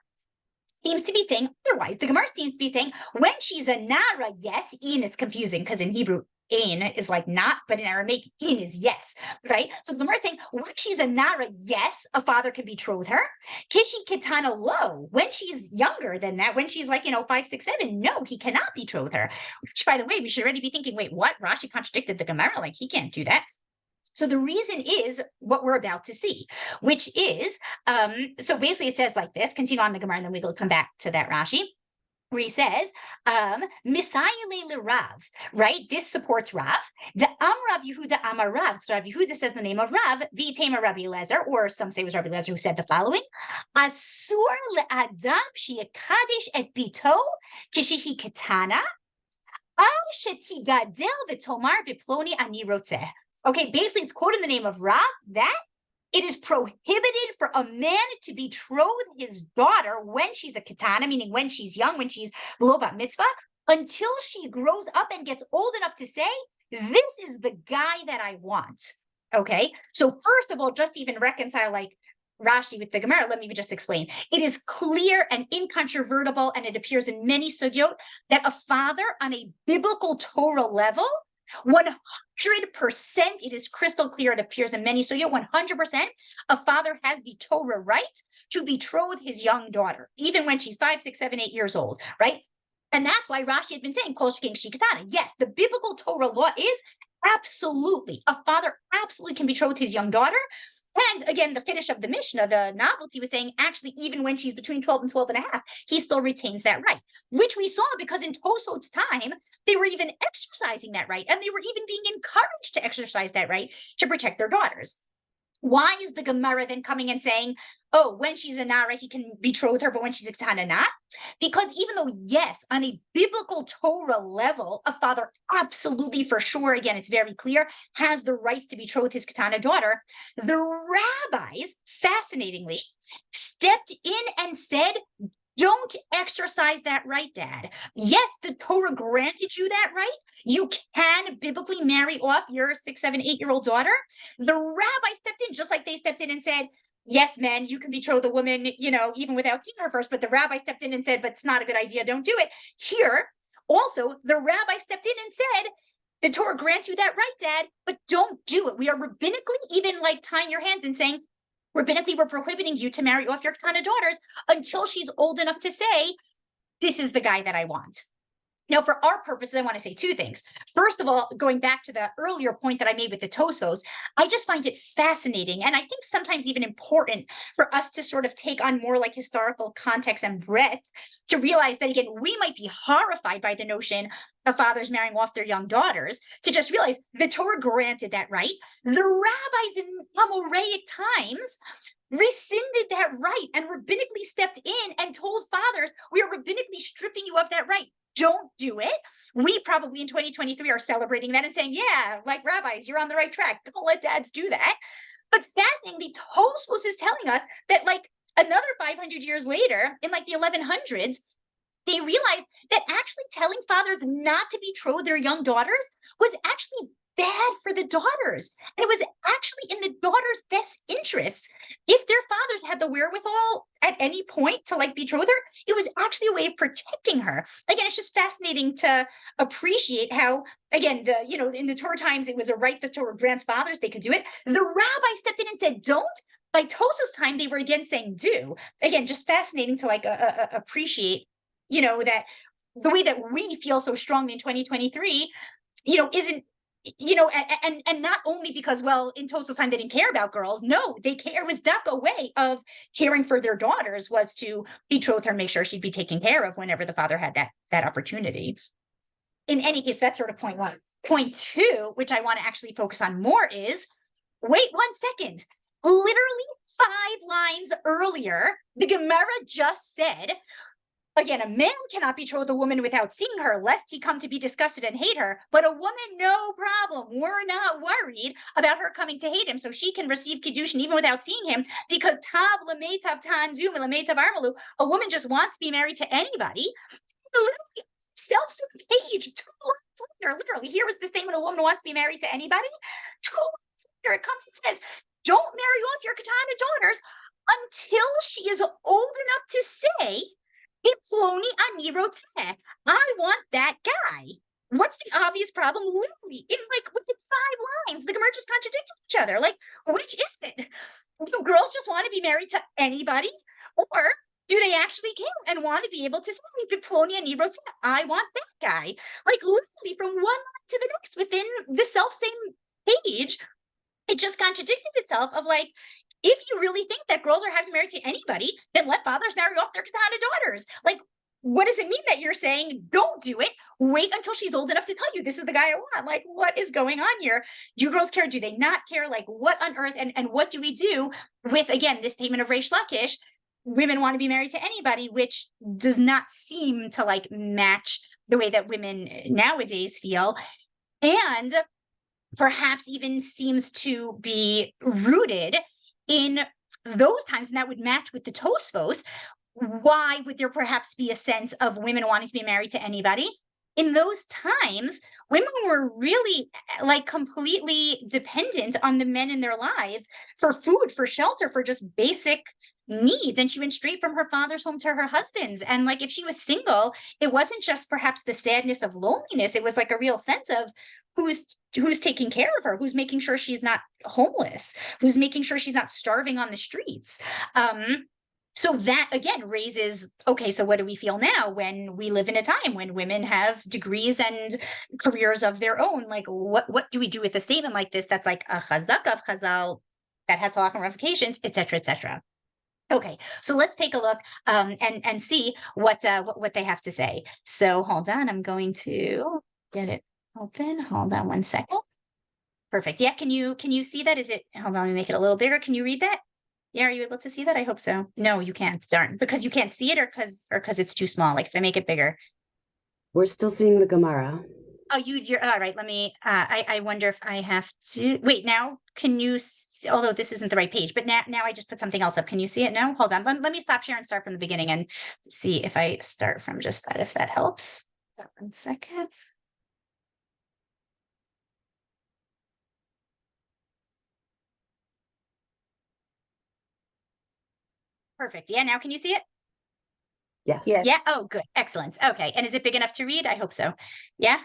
seems to be saying otherwise. The Gemara seems to be saying, when she's a nara, yes, in is confusing, because in Hebrew, in is like not, but in Aramaic, in is yes, right? So the Gemara is saying, when she's a nara, yes, a father can betroth her. Kishi katana lo, when she's younger than that, when she's like, 5, 6, 7, no, he cannot betroth her. Which, by the way, we should already be thinking, wait, what? Rashi contradicted the Gemara, like he can't do that. So the reason is what we're about to see, which is, so basically it says like this, continue on the Gemara, and then we'll come back to that Rashi, where he says, Misayele le Rav, right? This supports Rav. De Rav Yehuda Amar Rav. So Rav Yehuda says the name of Rav, V'itema Rabbi Lezer, or some say it was Rabbi Lezer who said the following, Asur le'adam she'yekadesh et bito kishehi katana, al shetigadel v'tomar v'ploni ani rotzeh. Okay, basically it's quoting the name of Rav, that it is prohibited for a man to betroth his daughter when she's a katana, meaning when she's young, when she's below bat mitzvah, until she grows up and gets old enough to say, this is the guy that I want. Okay, so first of all, just to even reconcile like Rashi with the Gemara, let me just explain. It is clear and incontrovertible, and it appears in many Sugyot, that a father on a biblical Torah level, 100%, it is crystal clear, it appears in many, so 100%, a father has the Torah right to betroth his young daughter, even when she's 5, 6, 7, 8 years old, right? And that's why Rashi has been saying, Kol shekain shikatana. Yes, the biblical Torah law is absolutely, a father absolutely can betroth his young daughter. And again, the finish of the Mishnah, the novelty was saying, actually, even when she's between 12 and 12 and a half, he still retains that right, which we saw because in Tosot's time, they were even exercising that right. And they were even being encouraged to exercise that right to protect their daughters. Why is the Gemara then coming and saying, oh, when she's a nara, he can betroth her, but when she's a katana, not? Because even though, yes, on a biblical Torah level, a father absolutely, for sure, again, it's very clear, has the rights to betroth his katana daughter, the rabbis, fascinatingly, stepped in and said, don't exercise that right, Dad. Yes, the Torah granted you that right. You can biblically marry off your 6, 7, 8-year-old daughter. The rabbi stepped in, just like they stepped in and said, yes, man, you can betroth a woman, even without seeing her first. But the rabbi stepped in and said, but it's not a good idea. Don't do it. Here, also, the rabbi stepped in and said, the Torah grants you that right, Dad, but don't do it. We are rabbinically even like tying your hands and saying, rabbinically, we're prohibiting you to marry off your katana daughters until she's old enough to say, this is the guy that I want. Now, for our purposes, I want to say two things. First of all, going back to the earlier point that I made with the Tosos, I just find it fascinating, and I think sometimes even important for us to sort of take on more like historical context and breadth to realize that, again, we might be horrified by the notion of fathers marrying off their young daughters, to just realize the Torah granted that right. The rabbis in Amoraic times rescinded that right and rabbinically stepped in and told fathers, we are rabbinically stripping you of that right. Don't do it. We probably in 2023 are celebrating that and saying, yeah, like rabbis, you're on the right track. Don't let dads do that. But fascinatingly, Tosfos is telling us that like another 500 years later, in like the 1100s, they realized that actually telling fathers not to betroth their young daughters was actually bad for the daughters. And it was actually in the daughter's best interests. If their fathers had the wherewithal at any point to like betroth her, it was actually a way of protecting her. Again, it's just fascinating to appreciate how, again, in the Torah times, it was a right the Torah grants fathers, they could do it. The rabbi stepped in and said, don't. By Tosos' time, they were again saying do. Again, just fascinating to like appreciate, that the way that we feel so strongly in 2023, isn't, and not only because, well, in Tosal's time, they didn't care about girls. No, they care. It was a way of caring for their daughters was to betroth her and make sure she'd be taken care of whenever the father had that opportunity. In any case, that's sort of point one. Point two, which I want to actually focus on more, is wait 1 second. Literally 5 lines earlier, the Gemara just said, again, a man cannot betroth a woman without seeing her, lest he come to be disgusted and hate her. But a woman, no problem. We're not worried about her coming to hate him, so she can receive Kiddushin even without seeing him, because tav lametav tanzum lametav armalu, a woman just wants to be married to anybody. Literally, self-same page, 2 lines later, literally, here was the statement: a woman wants to be married to anybody. 2 lines later, it comes and says, don't marry off your katana daughters until she is old enough to say, Iploni ani rotzeh, I want that guy. What's the obvious problem? Literally, within 5 lines, the Gemara just contradicted each other. Like, which is it? Do girls just want to be married to anybody? Or do they actually care and want to be able to say, Iploni ani rotzeh, I want that guy? Like, literally, from one line to the next within the self-same page, it just contradicted itself of like, if you really think that girls are having to marry to anybody, then let fathers marry off their katana daughters. Like, what does it mean that you're saying don't do it? Wait until she's old enough to tell you this is the guy I want. Like, what is going on here? Do girls care? Do they not care? Like, what on earth? And what do we do with, again, this statement of Reish Lakish? Women want to be married to anybody, which does not seem to like match the way that women nowadays feel. And perhaps even seems to be rooted in those times, and that would match with the Tosfos. Why would there perhaps be a sense of women wanting to be married to anybody? In those times, women were really like completely dependent on the men in their lives for food, for shelter, for just basic needs. And she went straight from her father's home to her husband's. And like, if she was single, it wasn't just perhaps the sadness of loneliness. It was like a real sense of who's taking care of her, who's making sure she's not homeless, who's making sure she's not starving on the streets. So that again raises, okay, so what do we feel now when we live in a time when women have degrees and careers of their own? Like, what do we do with a statement like this that's like a chazakah of Chazal that has halachic ramifications, et cetera, et cetera? Okay, so let's take a look and see what they have to say. So hold on, I'm going to get it open. Hold on 1 second. Perfect. Yeah, can you see that? Is it? Hold on, let me make it a little bigger. Can you read that? Yeah, are you able to see that? I hope so. No, you can't. Darn, because you can't see it, or because it's too small. Like if I make it bigger. We're still seeing the Gemara. Oh, you're all right. Let me. I wonder if I have to wait. Now, can you? Although this isn't the right page, but now I just put something else up. Can you see it now? Hold on. Let me stop share and start from the beginning and see if I start from just that. If that helps. 1 second. Perfect. Yeah, now can you see it? Yes. Yeah. Oh, good. Excellent. Okay. And is it big enough to read? I hope so. Yeah.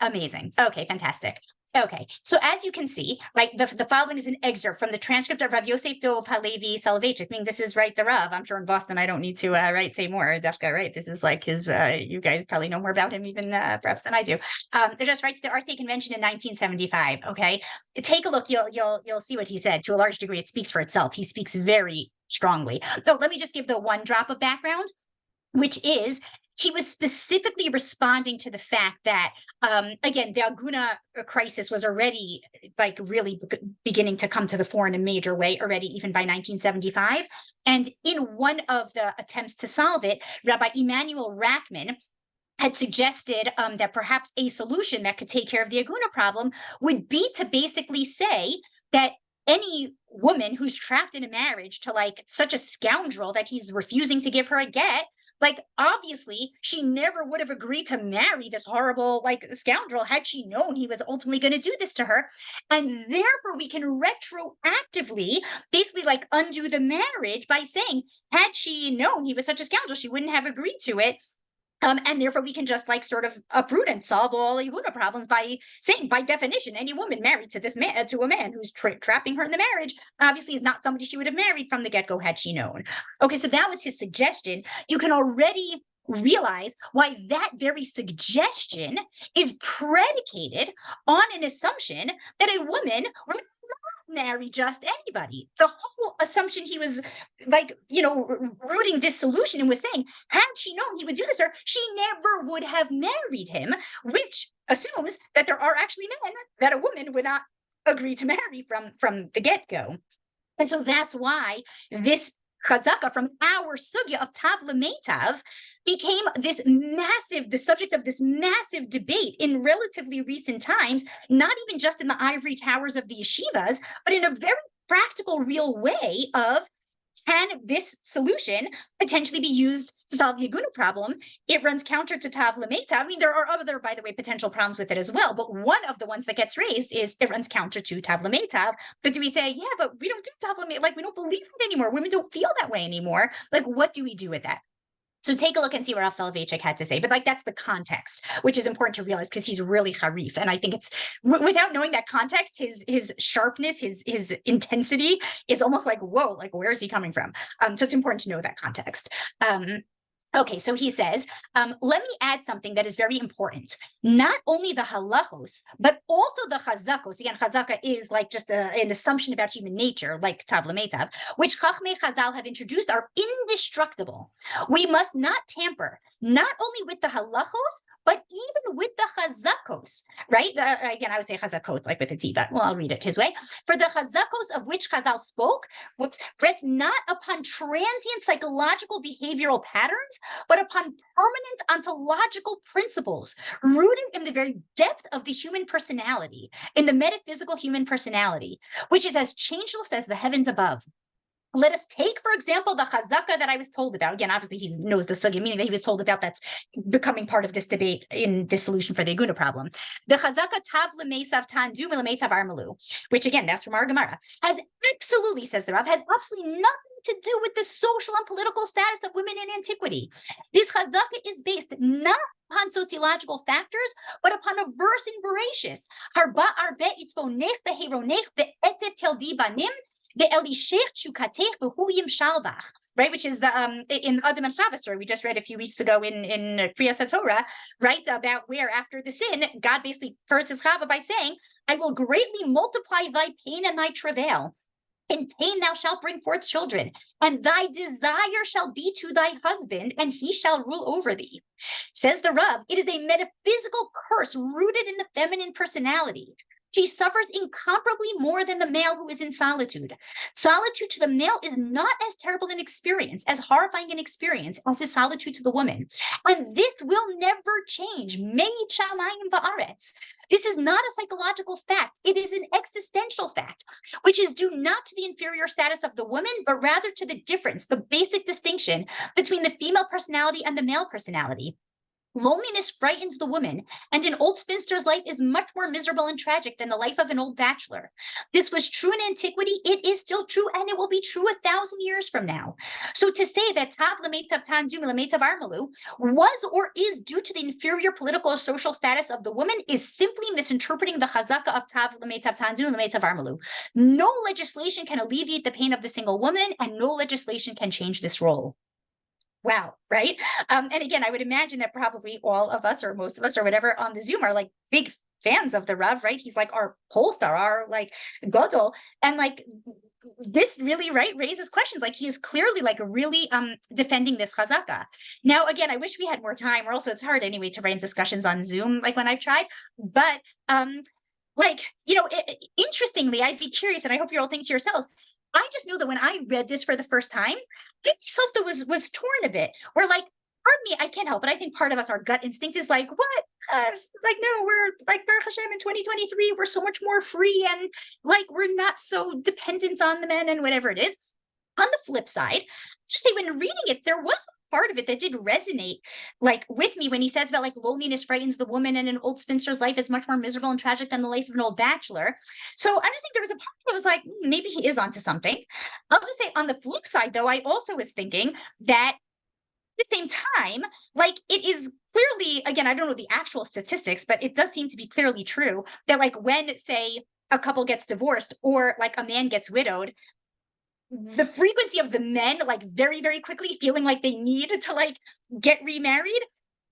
Amazing. Okay, fantastic. Okay, so as you can see, right, the following is an excerpt from the transcript of Rav Yosef Dov Halevi Soloveitchik. I mean, this is right, the Rav. I'm sure in Boston, I don't need to say more. Dafka, right? This is like his. You guys probably know more about him even perhaps than I do. It just writes the Arte Convention in 1975. Okay, take a look. You'll see what he said. To a large degree, it speaks for itself. He speaks very strongly. So let me just give the one drop of background, which is he was specifically responding to the fact that, again, the Aguna crisis was already like really beginning to come to the fore in a major way already, even by 1975. And in one of the attempts to solve it, Rabbi Emanuel Rackman had suggested that perhaps a solution that could take care of the Aguna problem would be to basically say that any woman who's trapped in a marriage to like such a scoundrel that he's refusing to give her a get, like, obviously, she never would have agreed to marry this horrible, like, scoundrel had she known he was ultimately going to do this to her. And therefore, we can retroactively basically, like, undo the marriage by saying, had she known he was such a scoundrel, she wouldn't have agreed to it. And therefore, we can just like sort of uproot and solve all Aguna problems by saying, by definition, any woman married to this man, to a man who's trapping her in the marriage, obviously is not somebody she would have married from the get-go had she known. Okay, so that was his suggestion. You can already realize why that very suggestion is predicated on an assumption that a woman would not marry just anybody. The whole assumption he was rooting this solution and was saying, had she known he would do this, or she never would have married him, which assumes that there are actually men that a woman would not agree to marry from the get-go. And so that's why this chazakah from our sugya of Tav L'Meitav became the subject of this massive debate in relatively recent times, not even just in the ivory towers of the yeshivas, but in a very practical, real way of, can this solution potentially be used to solve the Aguna problem? It runs counter to Tav L'Meitav. I mean, there are other, by the way, potential problems with it as well. But one of the ones that gets raised is it runs counter to Tav L'Meitav. But do we say, yeah, but we don't do Tav L'Meitav, like we don't believe it anymore. Women don't feel that way anymore. Like, what do we do with that? So take a look and see what Rav Soloveitchik had to say. But like, that's the context, which is important to realize because he's really harif. And I think it's, without knowing that context, his sharpness, his intensity is almost like, whoa, like where is he coming from? So it's important to know that context. Okay, so he says, let me add something that is very important. Not only the halachos, but also the chazakos. Again, chazaka is like just an assumption about human nature, like Tav L'Meitav, which Chachmei Chazal have introduced are indestructible. We must not tamper, not only with the halachos, but even with the chazakos, right? Again, I would say chazakot, like with a T, but well, I'll read it his way. For the chazakos of which Chazal spoke, which rest not upon transient psychological behavioral patterns, but upon permanent ontological principles rooted in the very depth of the human personality, in the metaphysical human personality, which is as changeless as the heavens above. Let us take, for example, the chazaka that I was told about. Again, obviously, he knows the sugya, meaning that he was told about that's becoming part of this debate in this solution for the Aguna problem. The chazaka tav l'meisav tandu l'meisav armalu, which again, that's from our Gemara, has absolutely, says the Rav, has absolutely nothing to do with the social and political status of women in antiquity. This chazaka is based not upon sociological factors, but upon a verse in Bereshis. Harba arbe itzvonech beheronech be'etzet teldi banim, right, which is the in Adam and Chava story we just read a few weeks ago in Kriyas HaTorah, right, about where after the sin, God basically curses Chava by saying, I will greatly multiply thy pain and thy travail. In pain thou shalt bring forth children, and thy desire shall be to thy husband, and he shall rule over thee. Says the Rav, it is a metaphysical curse rooted in the feminine personality. She suffers incomparably more than the male who is in solitude. Solitude to the male is not as terrible an experience, as horrifying an experience as is solitude to the woman. And this will never change. Mei shamayim va'aretz. This is not a psychological fact. It is an existential fact, which is due not to the inferior status of the woman, but rather to the difference, the basic distinction between the female personality and the male personality. Loneliness frightens the woman, and an old spinster's life is much more miserable and tragic than the life of an old bachelor. This was true in antiquity, it is still true, and it will be true 1,000 years from now. So to say that Tav L'Meitav Tandu L'Meitav Armalu was or is due to the inferior political or social status of the woman is simply misinterpreting the chazaka of Tav L'Meitav Tandu L'Meitav Armalu. No legislation can alleviate the pain of the single woman, and no legislation can change this role. Wow, right? And again, I would imagine that probably all of us or most of us or whatever on the Zoom are like big fans of the Rav, right? He's like our pole star, our like Godol. And like this really, right, raises questions. Like he is clearly like really defending this chazaka. Now, again, I wish we had more time, or also it's hard anyway to run discussions on Zoom like when I've tried. But interestingly, I'd be curious, and I hope you're all thinking to yourselves, I just know that when I read this for the first time, I myself that was torn a bit. Where like, pardon me, I can't help it. I think part of us, our gut instinct is like, what? Like, no, we're like Baruch Hashem in 2023, we're so much more free and like we're not so dependent on the men and whatever it is. On the flip side, just say when reading it, there was a part of it that did resonate like with me when he says about like loneliness frightens the woman and an old spinster's life is much more miserable and tragic than the life of an old bachelor. So I just think there was a part that was like, maybe he is onto something. I'll just say on the flip side, though, I also was thinking that at the same time, like it is clearly, again, I don't know the actual statistics, but it does seem to be clearly true that like when, say, a couple gets divorced or like a man gets widowed, the frequency of the men like very, very quickly feeling like they need to like get remarried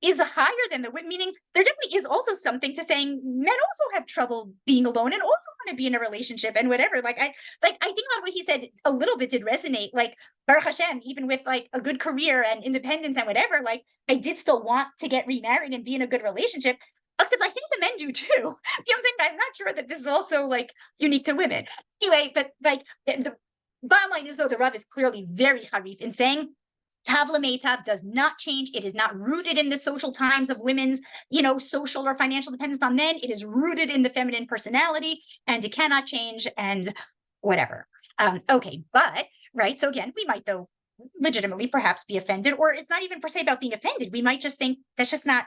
is higher than the women, meaning there definitely is also something to saying men also have trouble being alone and also want to be in a relationship and whatever. Like I think a lot of what he said a little bit did resonate. Like Baruch Hashem, even with like a good career and independence and whatever, like I did still want to get remarried and be in a good relationship. Except I think the men do too. You know what I'm saying? I'm not sure that this is also like unique to women. Anyway, but like the bottom line is though the Rav is clearly very harif in saying Tavla Meitav does not change. It is not rooted in the social times of women's, social or financial dependence on men. It is rooted in the feminine personality, and it cannot change. And whatever. Okay, but right. So again, we might though legitimately perhaps be offended, or it's not even per se about being offended. We might just think that's just not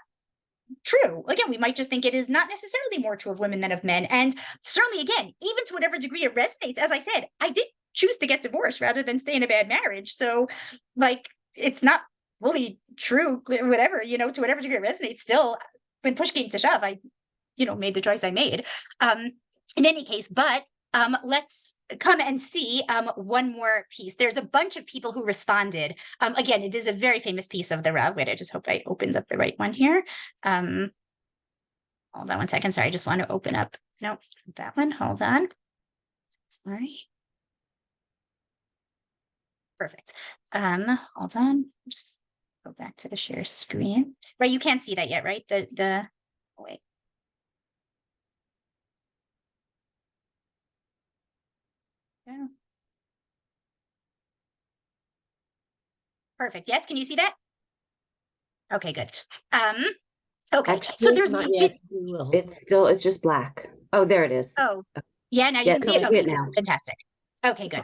true. Again, we might just think it is not necessarily more true of women than of men. And certainly, again, even to whatever degree it resonates, as I said, I did choose to get divorced rather than stay in a bad marriage. So, like, it's not fully true, whatever, to whatever degree it resonates. Still, when push came to shove, I, made the choice I made. In any case, but let's come and see one more piece. There's a bunch of people who responded. Again, it is a very famous piece of the Rav. Wait, I just hope I opened up the right one here. Hold on one second. Sorry, I just want to open up. No, that one. Hold on. Sorry. Perfect. Hold on. Just go back to the share screen. Right, you can't see that yet, right? Oh, wait. Yeah. Perfect. Yes, can you see that? Okay, good. Okay, Actually, so there's Not yet. We will. it's just black. Oh, there it is. Oh, yeah, now you Yeah, can see it. I Okay, it now. fantastic. Okay, good.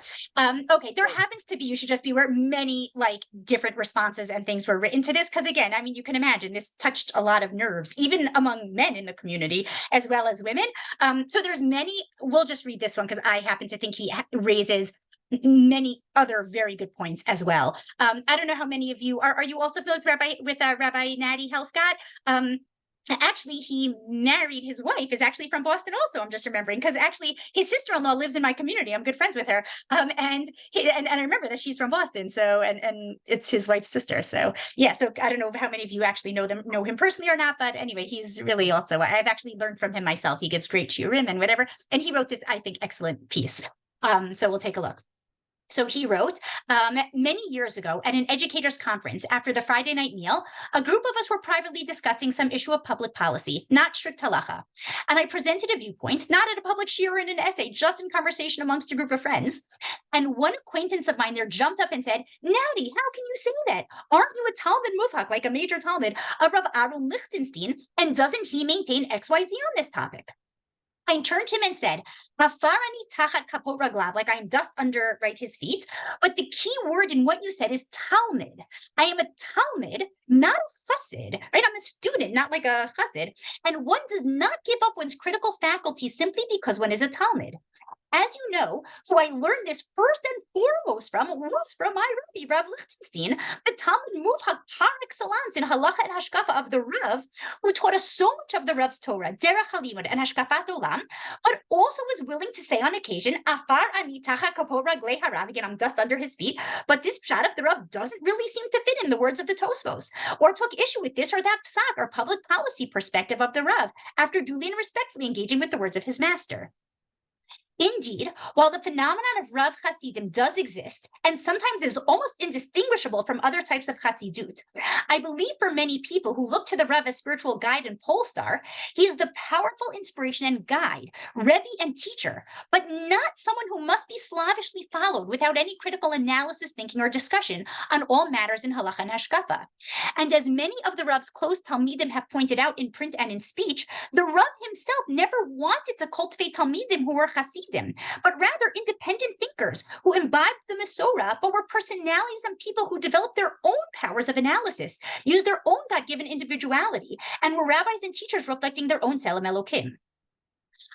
Okay, there happens to be, you should just be aware, many like different responses and things were written to this. Because again, I mean, you can imagine this touched a lot of nerves, even among men in the community, as well as women. So there's many, we'll just read this one because I happen to think he raises many other very good points as well. I don't know how many of you are you also familiar with Rabbi Natty Helfgott? Actually, he married his wife is actually from Boston also. I'm just remembering because actually his sister-in-law lives in my community. I'm good friends with her. And I remember that she's from Boston. So and it's his wife's sister. So yeah, so I don't know how many of you actually know him personally or not, but anyway, he's really also I've actually learned from him myself. He gives great shiurim and whatever. And he wrote this, I think, excellent piece. So we'll take a look. So he wrote, many years ago at an educators conference after the Friday night meal, a group of us were privately discussing some issue of public policy, not strict halacha. And I presented a viewpoint, not at a public shiur in an essay, just in conversation amongst a group of friends. And one acquaintance of mine there jumped up and said, Natty, how can you say that? Aren't you a Talmud muvhak, like a major Talmud of Rav Aaron Lichtenstein? And doesn't he maintain XYZ on this topic? I turned to him and said, Hafarani tachat kapot raglav, like I am dust under his feet. But the key word in what you said is Talmud. I am a Talmud, not a chassid, right? I'm a student, not like a chassid. And one does not give up one's critical faculties simply because one is a Talmud. As you know, who I learned this first and foremost from was from my Rabbi, Rav Lichtenstein, the Talmud muvhak par excellence in halacha and hashkafa of the Rav, who taught us so much of the Rav's Torah, derech halimud, and hashkafat olam, but also was willing to say on occasion, afar ani tachat kapot raglei harav, again, I'm dust under his feet, but this pshat of the Rav doesn't really seem to fit in the words of the Tosfos, or took issue with this or that psak or public policy perspective of the Rav, after duly and respectfully engaging with the words of his master. Indeed, while the phenomenon of Rav Hasidim does exist, and sometimes is almost indistinguishable from other types of Hasidut, I believe for many people who look to the Rav as spiritual guide and pole star, he is the powerful inspiration and guide, Rebbe and teacher, but not someone who must be slavishly followed without any critical analysis, thinking, or discussion on all matters in halacha and hashkafa. And as many of the Rav's close Talmidim have pointed out in print and in speech, the Rav himself never wanted to cultivate Talmidim who were Hasidim, but rather independent thinkers who imbibed the Masorah, but were personalities and people who developed their own powers of analysis, used their own God-given individuality, and were rabbis and teachers reflecting their own Tzelem Elokim.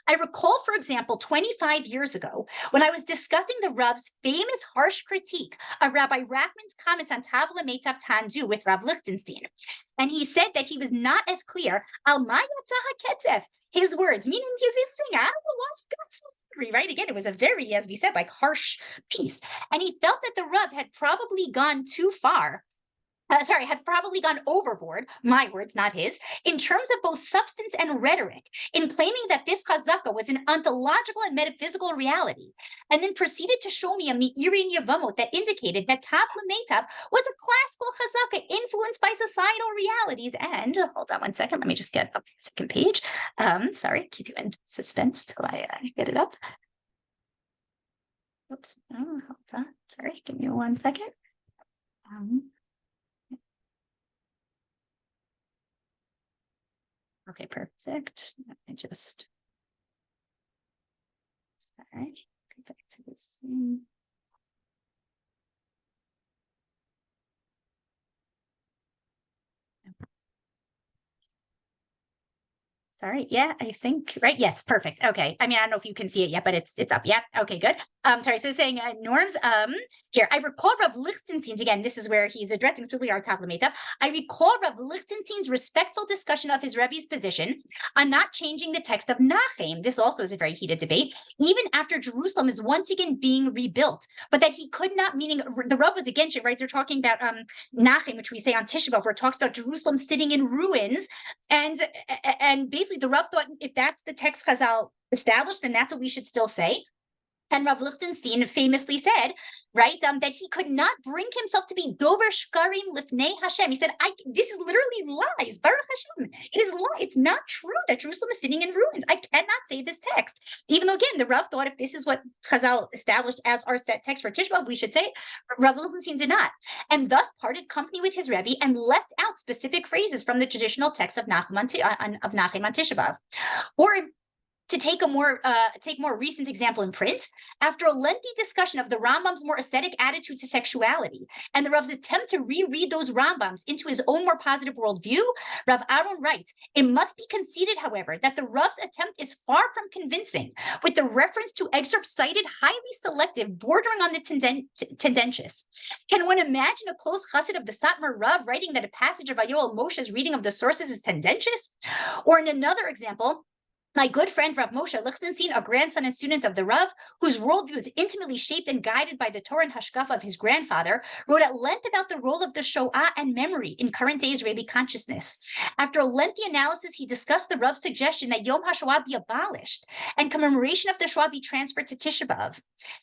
I recall, for example, 25 years ago, when I was discussing the Rav's famous harsh critique of Rabbi Rachman's comments on Tavla Meitav Tandu with Rav Lichtenstein. And he said that he was not as clear, Al Ma'ayanot Yeshiva, his words, meaning he's saying, I don't know why he got so angry, right? Again, it was a very, as we said, like harsh piece. And he felt that the Rav had probably gone too far. Had probably gone overboard, my words, not his, in terms of both substance and rhetoric, in claiming that this chazakah was an ontological and metaphysical reality, and then proceeded to show me a Me'irin Yevamot that indicated that Tav L'Meitav was a classical chazakah influenced by societal realities. And hold on one second, let me just get up the second page. Sorry, keep you in suspense till I get it up. Oops, hold on. Sorry, give me 1 second. Okay, perfect. Let me just, sorry, go back to this thing. Sorry, yeah, I think, right, yes, perfect, okay. I mean, I don't know if you can see it yet, but it's up, yeah, okay, good. Sorry, so saying norms, here, I recall Rav Lichtenstein's, again, this is where he's addressing specifically our Tav L'Meitav. I recall Rav Lichtenstein's respectful discussion of his Rebbe's position on not changing the text of Nachem. This also is a very heated debate, even after Jerusalem is once again being rebuilt, but that he could not, meaning the Rav was against it, right? They're talking about Nachem, which we say on Tisha B'Av, where it talks about Jerusalem sitting in ruins, and basically the Rav thought if that's the text Chazal established, then that's what we should still say. And Rav Lichtenstein famously said, right, that he could not bring himself to be dover shkarim lifnei Hashem. He said, this is literally lies. Baruch Hashem. It is lie. It's not true that Jerusalem is sitting in ruins. I cannot say this text. Even though, again, the Rav thought if this is what Chazal established as our set text for Tisha B'Av, we should say it. Rav Lichtenstein did not. And thus parted company with his Rebbe and left out specific phrases from the traditional text of Nachem on Tisha B'Av. Or to take a more recent example in print, after a lengthy discussion of the Rambam's more ascetic attitude to sexuality and the Rav's attempt to reread those Rambams into his own more positive worldview, Rav Aaron writes, it must be conceded, however, that the Rav's attempt is far from convincing, with the reference to excerpts cited highly selective, bordering on the tendentious. Can one imagine a close chassid of the Satmar Rav writing that a passage of Ayoel Moshe's reading of the sources is tendentious? Or in another example, my good friend Rav Moshe Lichtenstein, a grandson and student of the Rav, whose worldview is intimately shaped and guided by the Torah and Hashkafa of his grandfather, wrote at length about the role of the Shoah and memory in current-day Israeli consciousness. After a lengthy analysis, he discussed the Rav's suggestion that Yom HaShoah be abolished and commemoration of the Shoah be transferred to Tisha B'Av.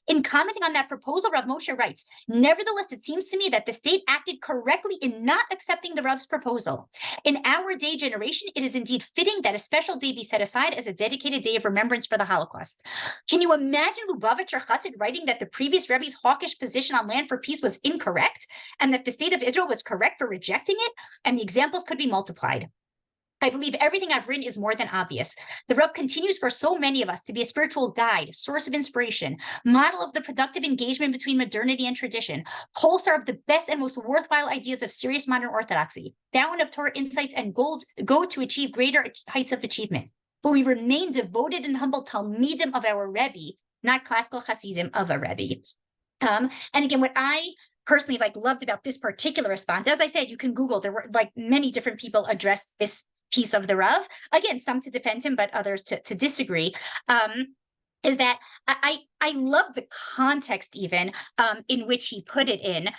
In commenting on that proposal, Rav Moshe writes, nevertheless, it seems to me that the state acted correctly in not accepting the Rav's proposal. In our day generation, it is indeed fitting that a special day be set aside as a dedicated day of remembrance for the Holocaust. Can you imagine Lubavitcher Chassid writing that the previous Rebbe's hawkish position on land for peace was incorrect and that the state of Israel was correct for rejecting it? And the examples could be multiplied. I believe everything I've written is more than obvious. The Rav continues for so many of us to be a spiritual guide, source of inspiration, model of the productive engagement between modernity and tradition, pulsar of the best and most worthwhile ideas of serious modern orthodoxy, fountain of Torah insights, and go to achieve greater heights of achievement. But we remain devoted and humble Talmidim of our Rebbe, not classical Hasidim of a Rebbe. And again, what I personally loved about this particular response, as I said, you can Google, there were many different people addressed this piece of the Rav. Again, some to defend him, but others to disagree. Is that I love the context even in which he put it in,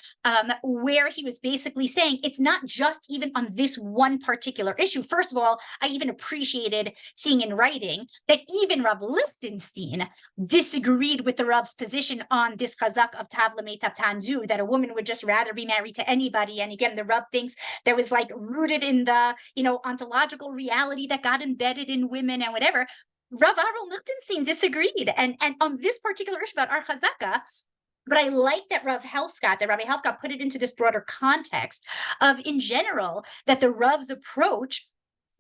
where he was basically saying it's not just even on this one particular issue. First of all, I even appreciated seeing in writing that even Rav Lichtenstein disagreed with the Rav's position on this chazak of Tav L'Meitav Tanzu, that a woman would just rather be married to anybody. And again, the Rav thinks that was rooted in the, ontological reality that got embedded in women and whatever. Rav Aaron Lichtenstein disagreed, and on this particular issue about our chazaka, but I like that Rabbi Helfgott put it into this broader context of, in general, that the Rav's approach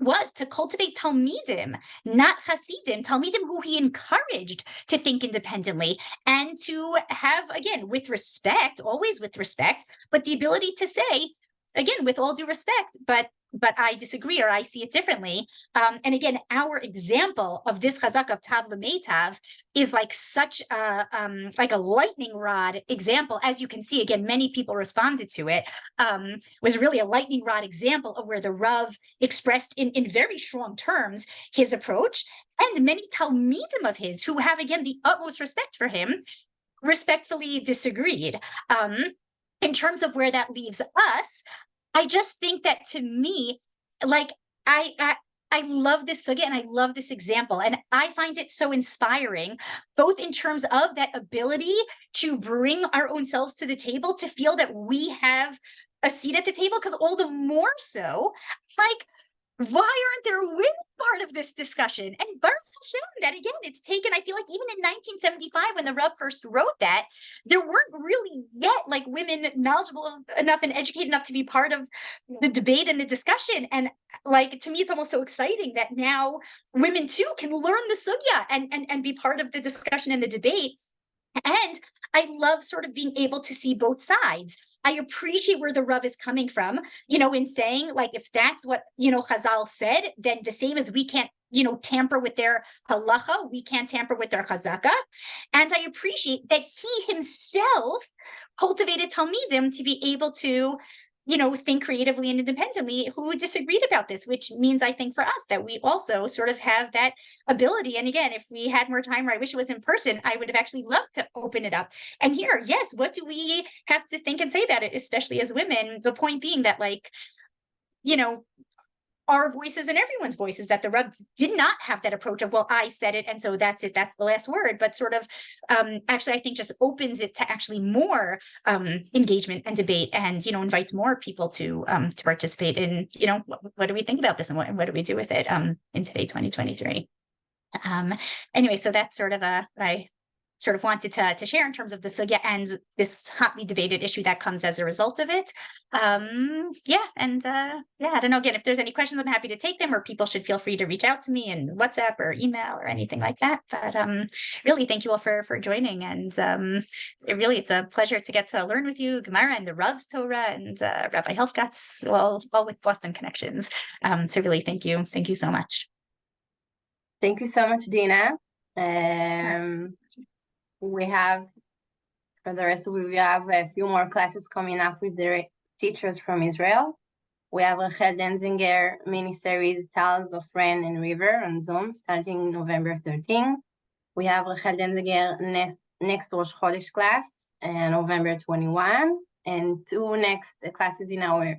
was to cultivate Talmidim, not Hasidim, Talmidim who he encouraged to think independently and to have, again, with respect, always with respect, but the ability to say, again, with all due respect, but but I disagree or I see it differently. And again, our example of this chazak of tav l'meitav is like such a like a lightning rod example. As you can see, again, many people responded to it. Was really a lightning rod example of where the Rav expressed in very strong terms his approach, and many Talmidim of his who have, again, the utmost respect for him, respectfully disagreed. In terms of where that leaves us, I just think that, to me, like, I love this sugya and I love this example, and I find it so inspiring, both in terms of that ability to bring our own selves to the table, to feel that we have a seat at the table, because all the more so, like, why aren't there women part of this discussion? And Baruch Hashem, that again, it's taken, I feel like even in 1975, when the Rav first wrote that, there weren't really yet like women knowledgeable enough and educated enough to be part of the debate and the discussion. And like, to me, it's almost so exciting that now women too can learn the sugya and be part of the discussion and the debate. And I love sort of being able to see both sides. I appreciate where the Rav is coming from, in saying, like, if that's what, Chazal said, then the same as we can't, tamper with their halacha, we can't tamper with their chazaka. And I appreciate that he himself cultivated Talmidim to be able to, think creatively and independently, who disagreed about this, which means, I think, for us, that we also sort of have that ability. And again, if we had more time, or I wish it was in person, I would have actually loved to open it up and hear, yes, what do we have to think and say about it, especially as women? The point being that, like, our voices and everyone's voices, that the Rav did not have that approach of, well, I said it, and so that's it, that's the last word, but sort of actually, I think, just opens it to actually more engagement and debate, and invites more people to participate in, what do we think about this, and what do we do with it in today, 2023. Anyway, so that's sort of I sort of wanted to share in terms of the sugya and this hotly debated issue that comes as a result of it. I don't know, again, if there's any questions, I'm happy to take them, or people should feel free to reach out to me in WhatsApp or email or anything like that. But really, thank you all for joining, and it's a pleasure to get to learn with you Gemara and the Rav's Torah, and Rabbi Helfgott's, all with Boston connections. So really, thank you so much. Thank you so much, Dena. We have, for the rest, we have a few more classes coming up with the teachers from Israel. We have Rachel Denzinger mini-series Tales of Rain and River on Zoom starting November 13. We have Rachel Denzinger next Rosh Chodesh class November 21, and two next classes in our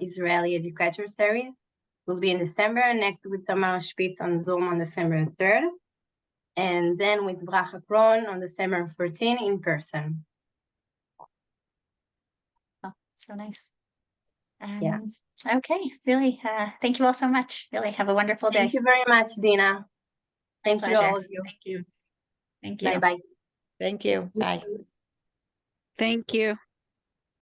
Israeli Educator series will be in December, next with Tamar Spitz on Zoom on December 3rd. And then with Bracha Kron on December 14 in person. Oh, so nice. Yeah. Okay, really, thank you all so much. Really, have a wonderful day. Thank you very much, Dena. Thank you, all of you. Thank you. Thank you. Bye-bye. Thank you. Bye. Thank you.